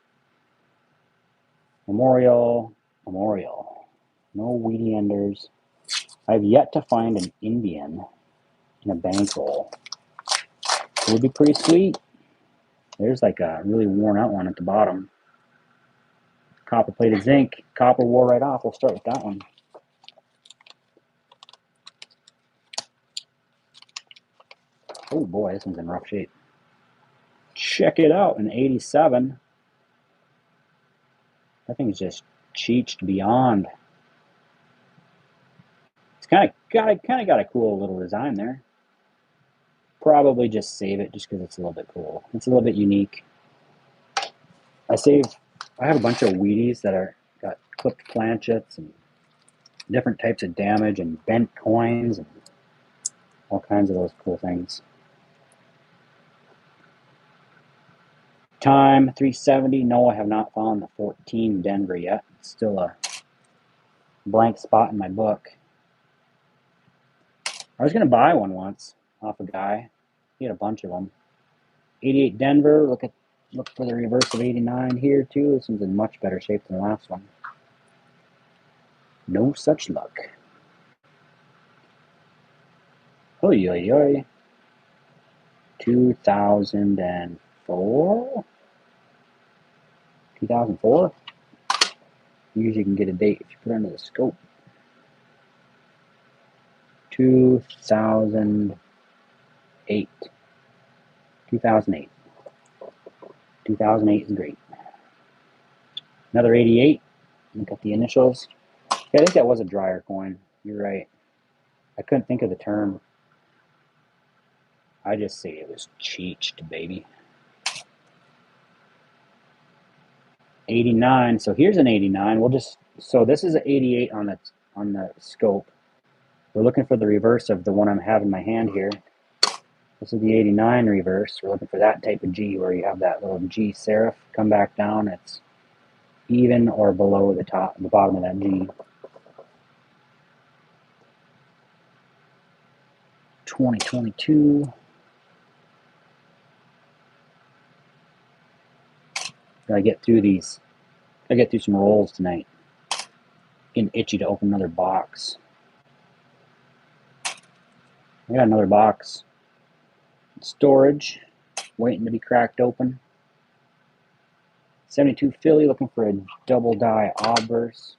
Memorial. No wheatie enders. I've yet to find an Indian in a bankroll. It would be pretty sweet. There's like a really worn out one at the bottom. Copper plated zinc. Copper wore right off. We'll start with that one. Oh boy, this one's in rough shape. Check it out, an 87. That thing's just cheeched beyond. It's kind of got a cool little design there. Probably just save it just because it's a little bit cool. It's a little bit unique. I have a bunch of wheaties that are got clipped planchets and different types of damage and bent coins and all kinds of those cool things. Time 370. No, I have not found the 14 Denver yet. It's still a blank spot in my book. I was going to buy one once off a guy. He had a bunch of them. 88 Denver. Look for the reverse of 89 here too. This one's in much better shape than the last one. No such luck. Oy, oy, oy. 2004? 2004? Usually you can get a date if you put it under the scope. 2008. 2008. 2008 is great. Another 88. Look at the initials. Yeah, I think that was a dryer coin. You're right. I couldn't think of the term. I just say it was cheeched, baby. 89. So here's an 89. So this is an 88 on the scope. We're looking for the reverse of the one I'm having in my hand here. This is the 89 reverse. We're looking for that type of G where you have that little G serif come back down. It's even or below the bottom of that G. 2022. Gotta get through these. Gotta get through some rolls tonight. Getting itchy to open another box. I got another box. Storage, waiting to be cracked open. 72 Philly, looking for a double die obverse.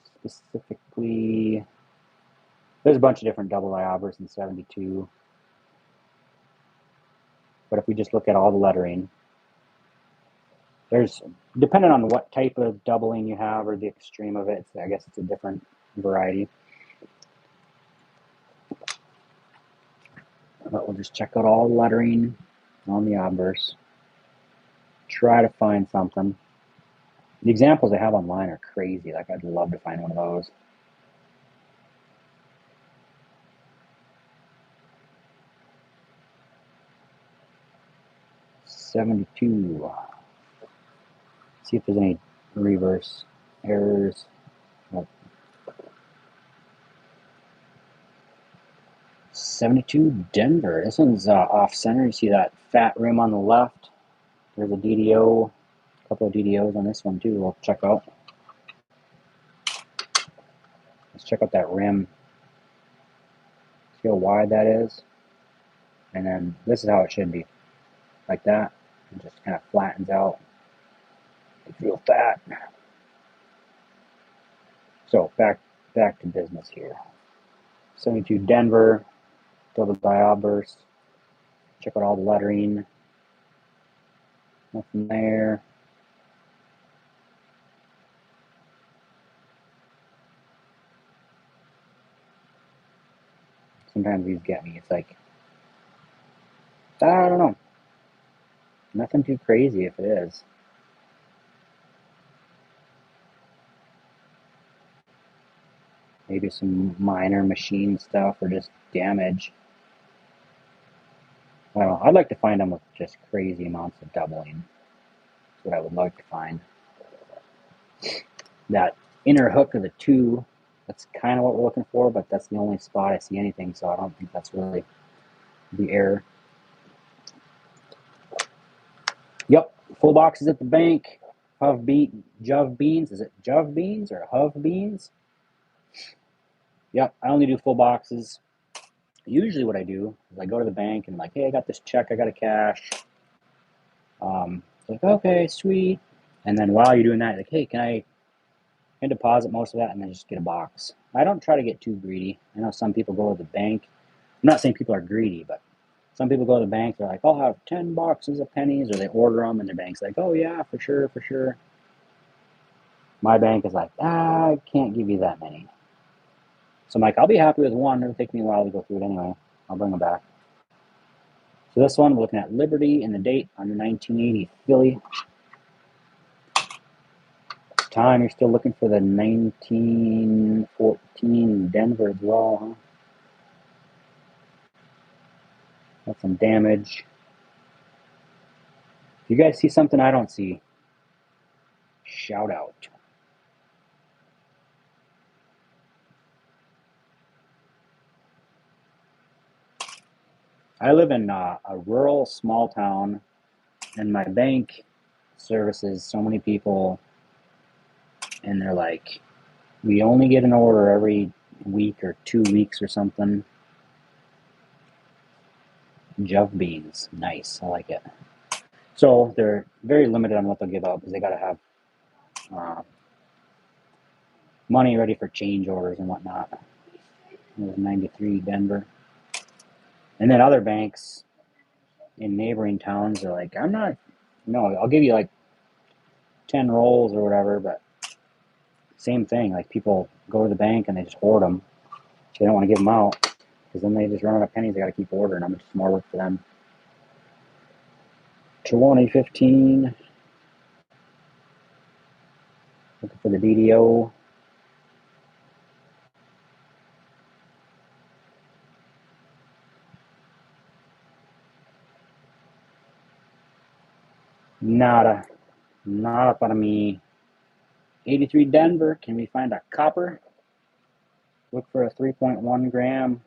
Specifically, there's a bunch of different double die obverse in 72. But if we just look at all the lettering, there's, depending on what type of doubling you have or the extreme of it, I guess it's a different variety. But we'll just check out all the lettering on the obverse. Try to find something. The examples I have online are crazy. Like, I'd love to find one of those. '72. See if there's any reverse errors. Nope. 72 Denver. This one's off center. You see that fat rim on the left? There's a DDO, a couple of DDOs on this one too. We'll check out. Let's check out that rim. See how wide that is? And then this is how it should be. Like that. It just kind of flattens out. It's real fat. So back to business here. 72 Denver. Double die obverse. Check out all the lettering. Nothing there. Sometimes these get me. It's like, I don't know. Nothing too crazy if it is. Maybe some minor machine stuff or just damage. I don't know. I'd like to find them with just crazy amounts of doubling. That's what I would like to find. That inner hook of the 2, that's kind of what we're looking for, but that's the only spot I see anything, so I don't think that's really the error. Yep, full boxes at the bank. Juv beans. Is it Juv beans or Huv beans? Yep, I only do full boxes. Usually what I do is I go to the bank and like, hey, I got this check, I got a cash. Like, okay, sweet. And then while you're doing that, like, hey, can I deposit most of that and then just get a box? I don't try to get too greedy. I know some people go to the bank. I'm not saying people are greedy, but some people go to the bank, they're like, I'll have 10 boxes of pennies, or they order them and their bank's like, oh yeah, for sure, for sure. My bank is like, I can't give you that many. So I'm like, I'll be happy with one. It'll take me a while to go through it anyway. I'll bring them back. So this one, we're looking at Liberty and the date on the 1980 Philly. Time, you're still looking for the 1914 Denver as well, huh? Got some damage. If you guys see something I don't see, shout out. I live in a rural small town, and my bank services so many people, and they're like, we only get an order every week or 2 weeks or something. Juv beans, nice, I like it. So they're very limited on what they'll give out because they got to have uh, money ready for change orders and whatnot. It was 93 Denver. And then other banks in neighboring towns are like, no, I'll give you like 10 rolls or whatever, but same thing. Like people go to the bank and they just hoard them. They don't want to give them out because then they just run out of pennies. They got to keep ordering them. It's just more work for them. 2015. Looking for the DDO. Nada. Not up on me. 83 Denver. Can we find a copper? Look for a 3.1 gram.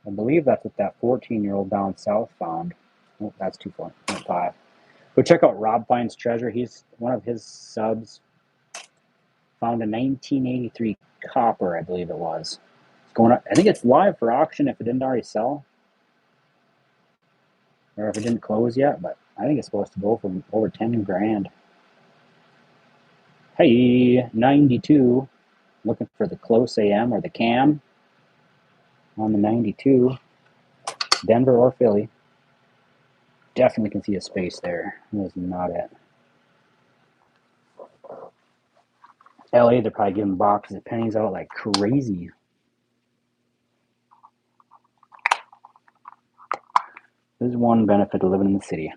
I believe that's what that 14-year-old down south found. Oh, that's 2.5. Go check out Rob Fine's Treasure. He's one of his subs found a 1983 copper, I believe it was. It's going up. I think it's live for auction if it didn't already sell, or if it didn't close yet. But I think it's supposed to go for over 10 grand. Hey, 92. Looking for the close AM or the cam on the 92. Denver or Philly. Definitely can see a space there. That was not it. LA, they're probably giving boxes of pennies out like crazy. This is one benefit of living in the city.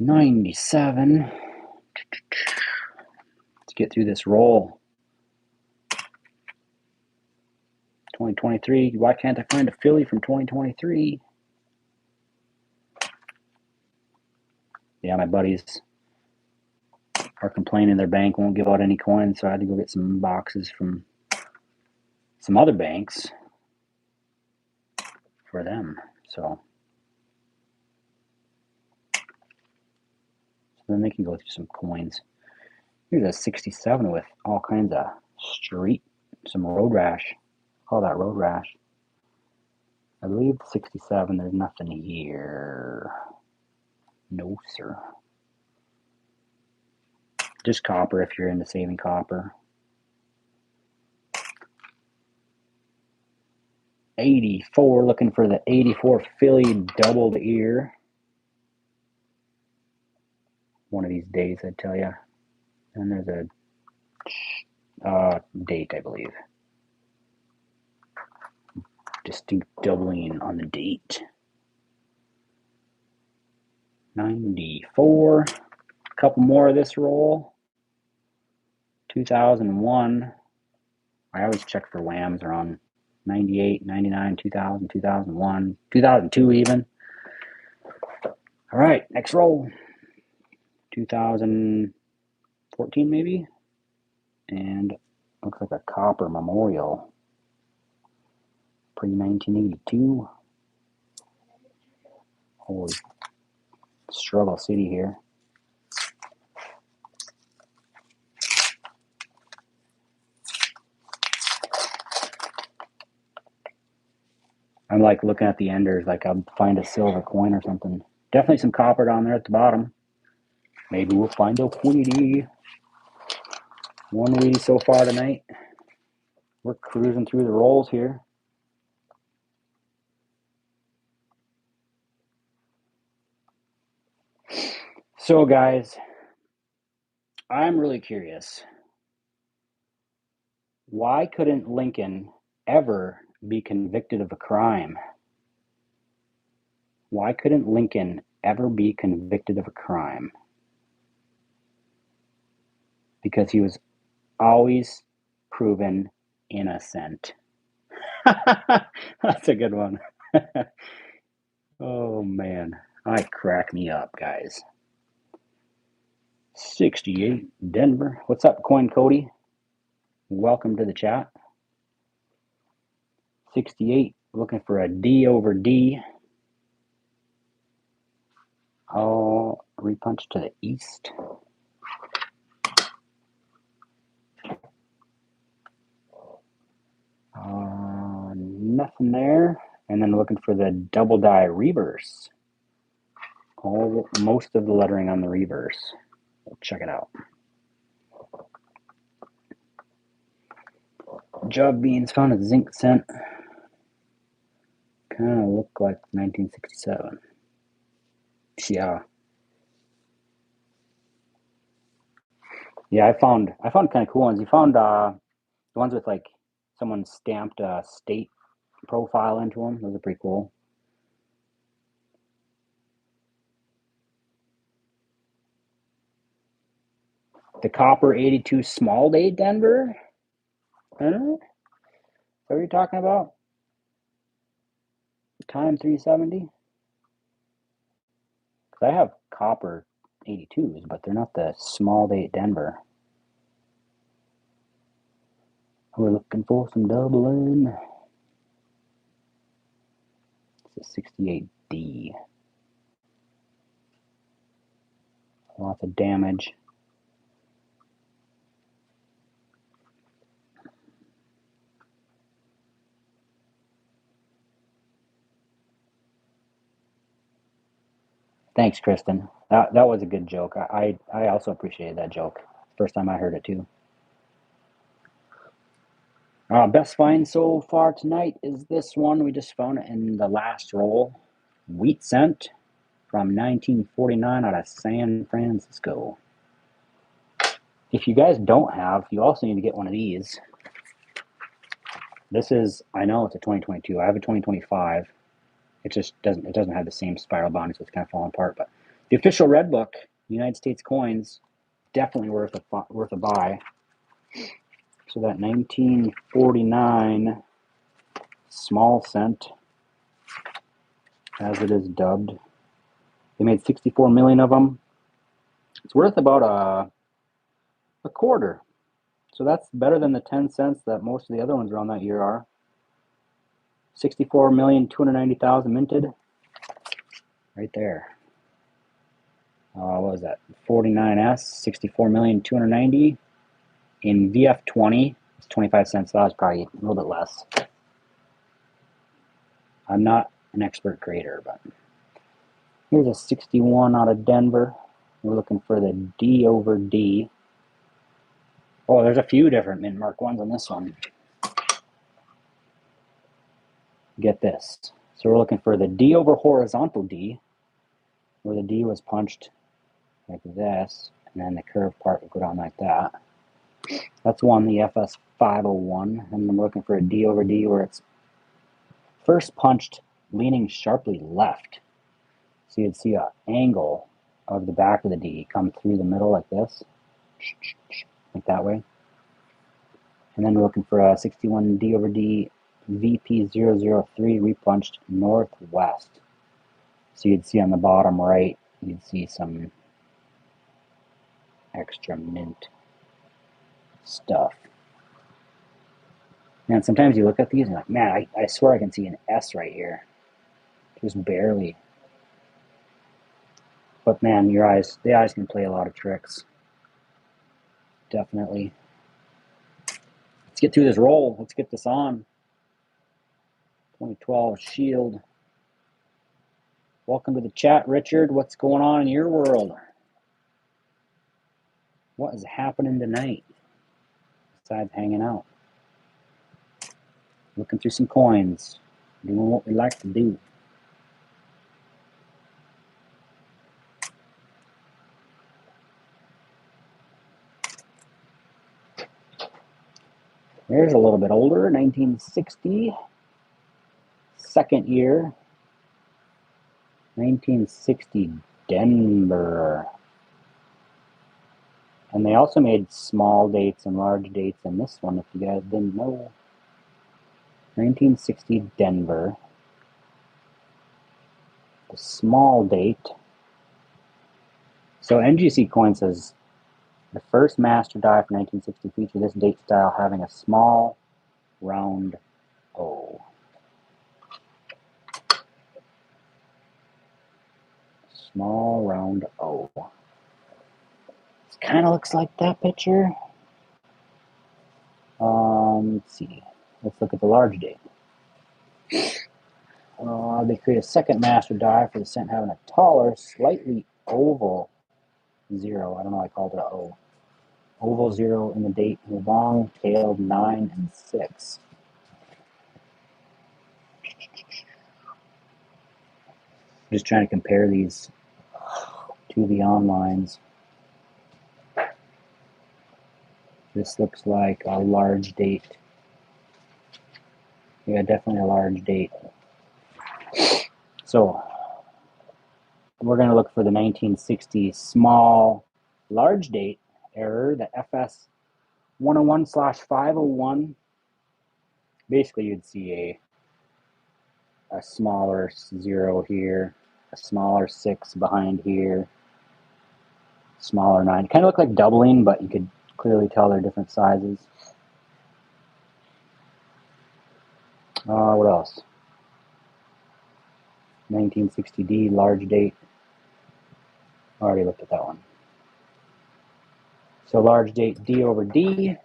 $97. Let's get through this roll. 2023. Why can't I find a Philly from 2023? Yeah, my buddies are complaining their bank won't give out any coins, so I had to go get some boxes from some other banks for them. So then they can go through some coins. Here's a 67 with all kinds of some road rash. Call that road rash. I believe 67, there's nothing here. No, sir. Just copper if you're into saving copper. 84, looking for the 84 Philly doubled ear. One of these days, I tell you. And there's a date, I believe. Distinct doubling on the date. 94. A couple more of this roll. 2001. I always check for whams around 98, 99, 2000, 2001, 2002 even. All right, next roll. 2014 maybe. And Looks like a copper memorial. Pre-1982. Holy struggle city here. I'm like looking at the enders, like I'll find a silver coin or something. Definitely some copper down there at the bottom. Maybe we'll find a wheatie. One wheatie so far tonight. We're cruising through the rolls here. So guys, I'm really curious. Why couldn't Lincoln ever be convicted of a crime? Why couldn't Lincoln ever be convicted of a crime? Because he was always proven innocent. That's a good one. Oh man, I crack me up, guys. 68 Denver. What's up, Coin Cody? Welcome to the chat. 68, looking for a D over D. Oh, repunch to the east. Nothing there. And then looking for the double die reverse. Most of the lettering on the reverse. We'll check it out. Jug beans found a zinc cent. Kind of look like 1967. Yeah. Yeah, I found kind of cool ones. You found the ones with like someone stamped a state profile into them. Those are pretty cool. The copper 82 small day Denver. Huh? Is that what you're talking about? Time 370? Because I have copper 82s, but they're not the small date Denver. We're looking for some doubling. It's a 68D. Lots of damage. Thanks, Kristen. That was a good joke. I also appreciated that joke. First time I heard it too. Best find so far tonight is this one. We just found it in the last roll. Wheat cent from 1949 out of San Francisco. If you guys don't have, you also need to get one of these. This is, I know it's a 2022. I have a 2025. It just doesn't have the same spiral bonding, so it's kind of falling apart. But the official red book, United States coins, definitely worth a buy. So that 1949 small cent, as it is dubbed, they made 64 million of them. It's worth about a quarter. So that's better than the 10 cents that most of the other ones around that year are. 64,290,000 minted. Right there. What was that? 49S, 64,290,000 in VF20. It's 25 cents. So that was probably a little bit less. I'm not an expert grader, but here's a 61 out of Denver. We're looking for the D over D. Oh, there's a few different mint mark ones on this one. Get this. So we're looking for the D over horizontal D, where the D was punched like this, and then the curved part would go down like that. That's one, the FS 501, and I'm looking for a D over D where it's first punched leaning sharply left. So you'd see an angle of the back of the D come through the middle like this, like that way. And then we're looking for a 61 D over D VP003 repunched northwest. So you'd see on the bottom right, you'd see some extra mint stuff. And sometimes you look at these and you're like, man, I swear I can see an S right here. Just barely. But man, the eyes can play a lot of tricks. Definitely. Let's get through this roll. Let's get this on. 2012 Shield. Welcome to the chat, Richard. What's going on in your world? What is happening tonight? Besides hanging out. Looking through some coins. Doing what we like to do. There's a little bit older, 1960. Second year. 1960 Denver. And they also made small dates and large dates in this one, if you guys didn't know. 1960 Denver. The small date. So NGC coin says, the first master die from 1960 featured this date style having a small round O. Small round O. It kind of looks like that picture. Let's see. Let's look at the large date. They create a second master die for the cent having a taller, slightly oval 0. I don't know why I called it an O. Oval 0 in the date, and long-tailed 9 and 6. Just trying to compare these to the onlines. This looks like a large date. Yeah, definitely a large date. So we're going to look for the 1960 small large date error, the FS 101/501. Basically, you'd see a smaller 0 here, a smaller 6 behind here, smaller 9. Kind of look like doubling, but you could clearly tell they're different sizes. What else? 1960D, large date. Already looked at that one. So large date D over D.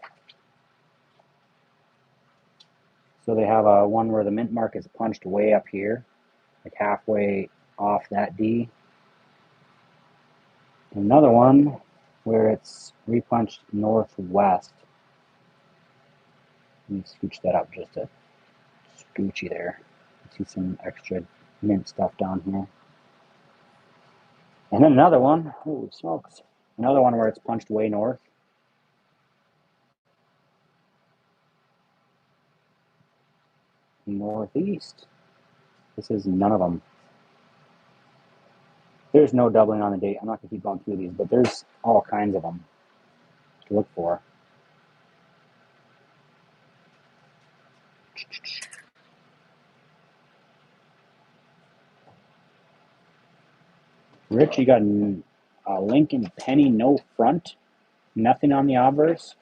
So they have a one where the mint mark is punched way up here, like halfway off that D. Another one where it's repunched northwest. Let me scooch that up just a scoochy there. See some extra mint stuff down here. And then another one, holy smokes, another one where it's punched way north. Northeast. This is none of them. There's no doubling on the date. I'm not going to keep going through these, but there's all kinds of them to look for. Rich, you got a Lincoln penny, no front, nothing on the obverse.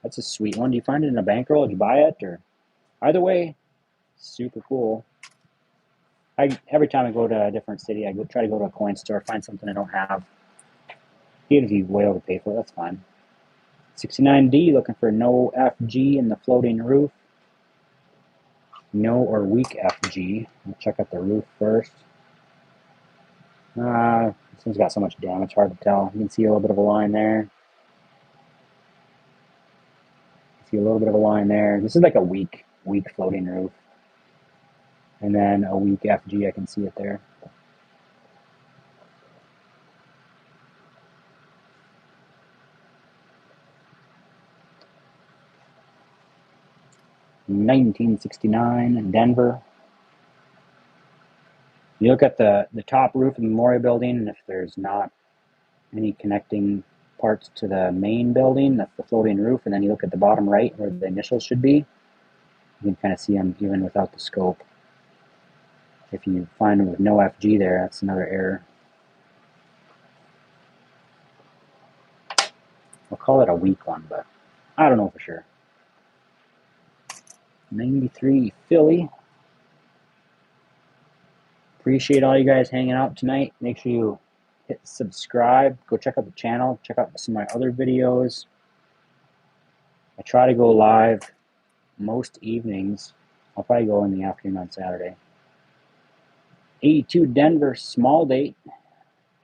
That's a sweet one. Do you find it in a bankroll? Did you buy it? Or either way, super cool. Every time I go to a different city, I try to go to a coin store, find something I don't have. Even if you way overpay for it, that's fine. 69D, looking for no FG in the floating roof. No or weak FG. I'll check out the roof first. This one's got so much damage, hard to tell. You can see a little bit of a line there. See a little bit of a line there. This is like a weak floating roof. And then a weak FG, I can see it there. $1969 Denver. You look at the top roof of the Memorial Building, and if there's not any connecting parts to the main building, that's the floating roof, and then you look at the bottom right where the initials should be, you can kind of see them even without the scope. If you find them with no FG there, that's another error. I'll call it a weak one, but I don't know for sure. 93 Philly. Appreciate all you guys hanging out tonight. Make sure you hit subscribe. Go check out the channel. Check out some of my other videos. I try to go live most evenings. I'll probably go in the afternoon on Saturday. 82 Denver small date.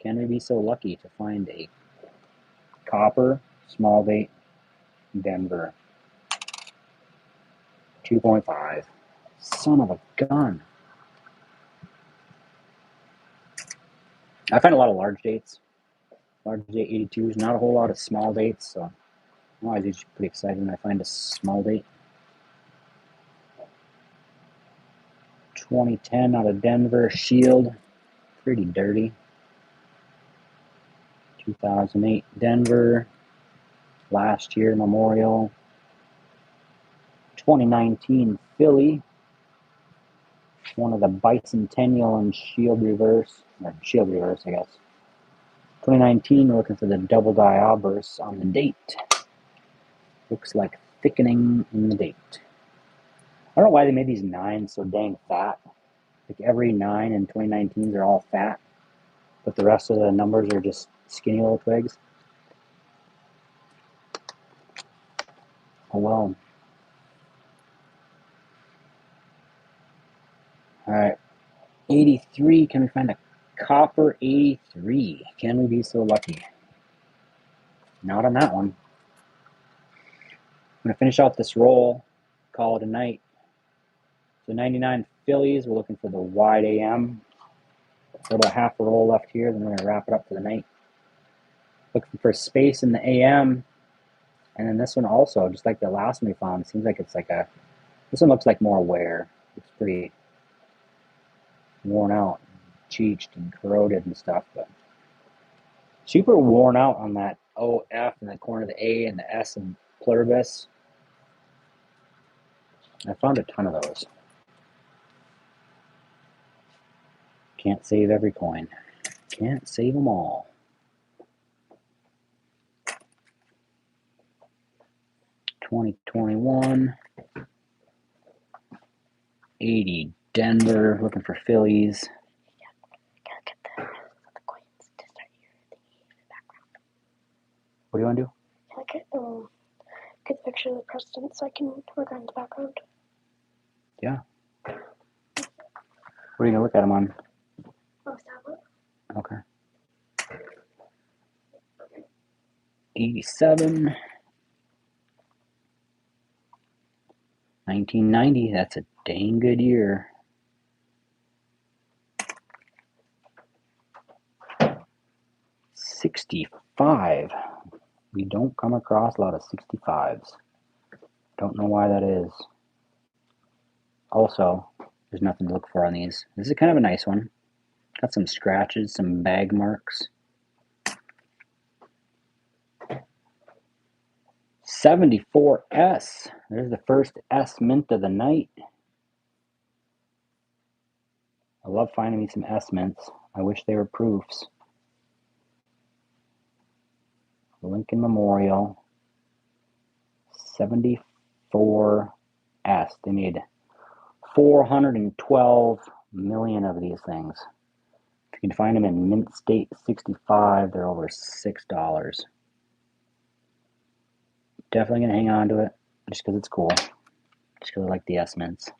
Can we be so lucky to find a copper small date Denver? 2.5. Son of a gun. I find a lot of large dates. Large date 82s. Not a whole lot of small dates. So I'm always usually pretty excited when I find a small date. 2010 out of Denver Shield. Pretty dirty. 2008 Denver. Last year Memorial. 2019 Philly. One of the bicentennial and Shield reverse. Or Shield reverse, I guess. 2019, we're looking for the double die obverse on the date. Looks like thickening in the date. I don't know why they made these 9s so dang fat. Like every 9 in 2019s are all fat, but the rest of the numbers are just skinny little twigs. Oh well. Alright, 83. Can we find a copper 83? Can we be so lucky? Not on that one. I'm going to finish out this roll, call it a night. So 99 Phillies, we're looking for the wide AM. So about half a roll left here, then we're going to wrap it up for the night. Looking for space in the AM. And then this one also, just like the last one we found, seems like it's like a, this one looks like more wear. It's pretty worn out, cheeched and corroded and stuff, but super worn out on that OF in the corner of the A and the S and pluribus. I found a ton of those. Can't save every coin. Can't save them all. $20.21. 80 Denver, looking for Phillies. What do you want to do? Get the picture of the president so I can work on the background. Yeah. What are you going to look at them on? Oh, tablet. Okay. 87. 1990, that's a dang good year. 65. We don't come across a lot of 65s. Don't know why that is. Also, there's nothing to look for on these. This is kind of a nice one. Got some scratches, some bag marks. 74S. There's the first S mint of the night. I love finding me some S mints. I wish they were proofs. Lincoln Memorial. 74S. They made 412 million of these things. If you can find them in mint state 65, they're over $6. Definitely going to hang on to it just because it's cool. Just because I like the S mints.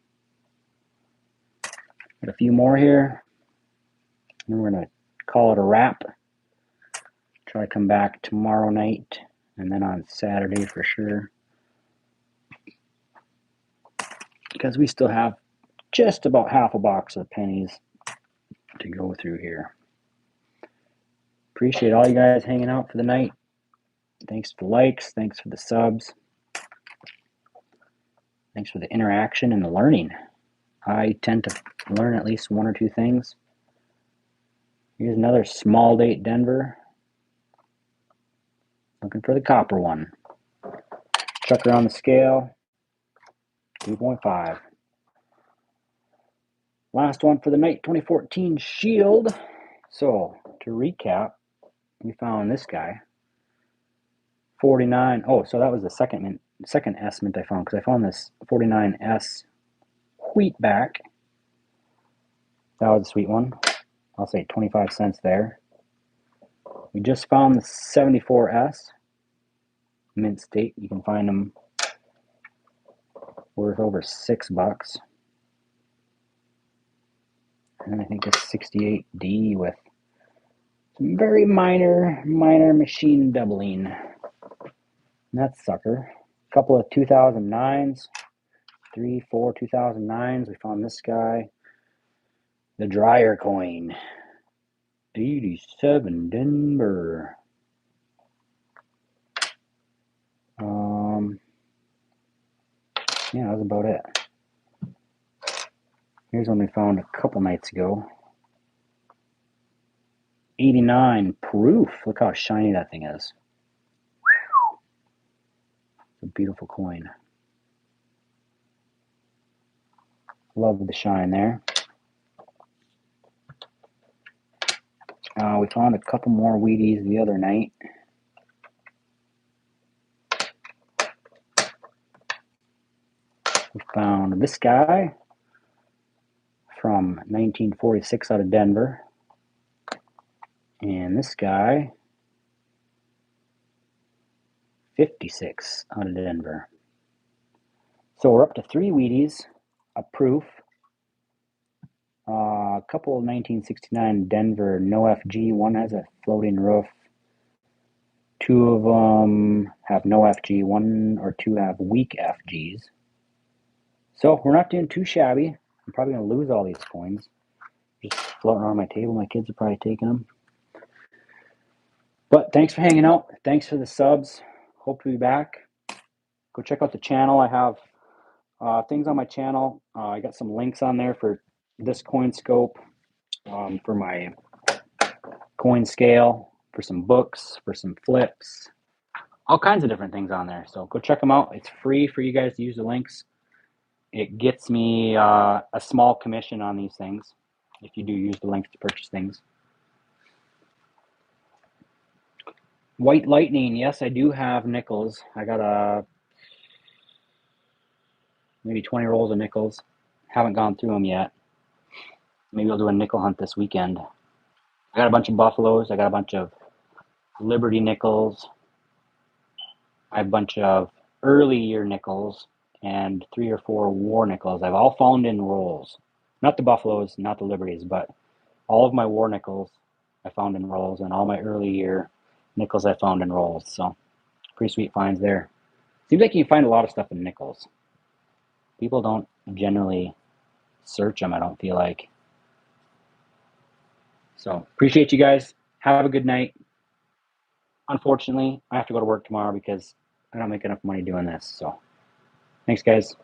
Got a few more here. And we're going to call it a wrap. Try to come back tomorrow night and then on Saturday for sure. Because we still have just about half a box of pennies to go through here. Appreciate all you guys hanging out for the night. Thanks for the likes. Thanks for the subs. Thanks for the interaction and the learning. I tend to learn at least one or two things. Here's another small date Denver. Looking for the copper one. Chuck her on the scale. 2.5. Last one for the night, 2014 Shield. So, to recap, we found this guy. 49. Oh, so that was the second S mint I found, because I found this 49S wheatback. That was a sweet one. I'll say 25 cents there. We just found the 74S mint state. You can find them worth over $6. And I think a 68D with some very minor machine doubling. And that sucker. A couple of 2009s, 3, 4 2009s. We found this guy. The dryer coin. 87 Denver. Yeah, that's about it. Here's one we found a couple nights ago. 89 proof. Look how shiny that thing is. It's a beautiful coin. Love the shine there. We found a couple more wheaties the other night. We found this guy from 1946 out of Denver. And this guy, 56 out of Denver. So we're up to 3 wheaties, a proof, a couple of 1969 Denver no FG. One has a floating roof. 2 of them have no FG. 1 or 2 have weak FGs. So we're not doing too shabby. I'm probably going to lose all these coins. Just floating around my table. My kids are probably taking them. But thanks for hanging out. Thanks for the subs. Hope to be back. Go check out the channel. I have things on my channel. I got some links on there for this coin scope, for my coin scale, for some books, for some flips, all kinds of different things on there. So go check them out. It's free for you guys to use the links. It gets me a small commission on these things if you do use the links to purchase things. White Lightning. Yes, I do have nickels. I got maybe 20 rolls of nickels. Haven't gone through them yet. Maybe I'll do a nickel hunt this weekend. I got a bunch of buffaloes. I got a bunch of Liberty nickels. I have a bunch of early year nickels and 3 or 4 war nickels. I've all found in rolls. Not the buffaloes, not the Liberties, but all of my war nickels I found in rolls, and all my early year nickels I found in rolls. So pretty sweet finds there. Seems like you can find a lot of stuff in nickels. People don't generally search them, I don't feel like. So appreciate you guys. Have a good night. Unfortunately, I have to go to work tomorrow because I don't make enough money doing this. So thanks, guys.